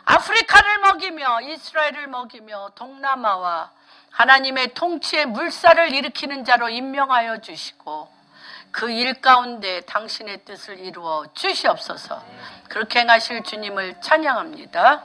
아프리카를 먹이며 이스라엘을 먹이며 동남아와 하나님의 통치의 물살을 일으키는 자로 임명하여 주시고 그 일 가운데 당신의 뜻을 이루어 주시옵소서. 그렇게 행하실 주님을 찬양합니다.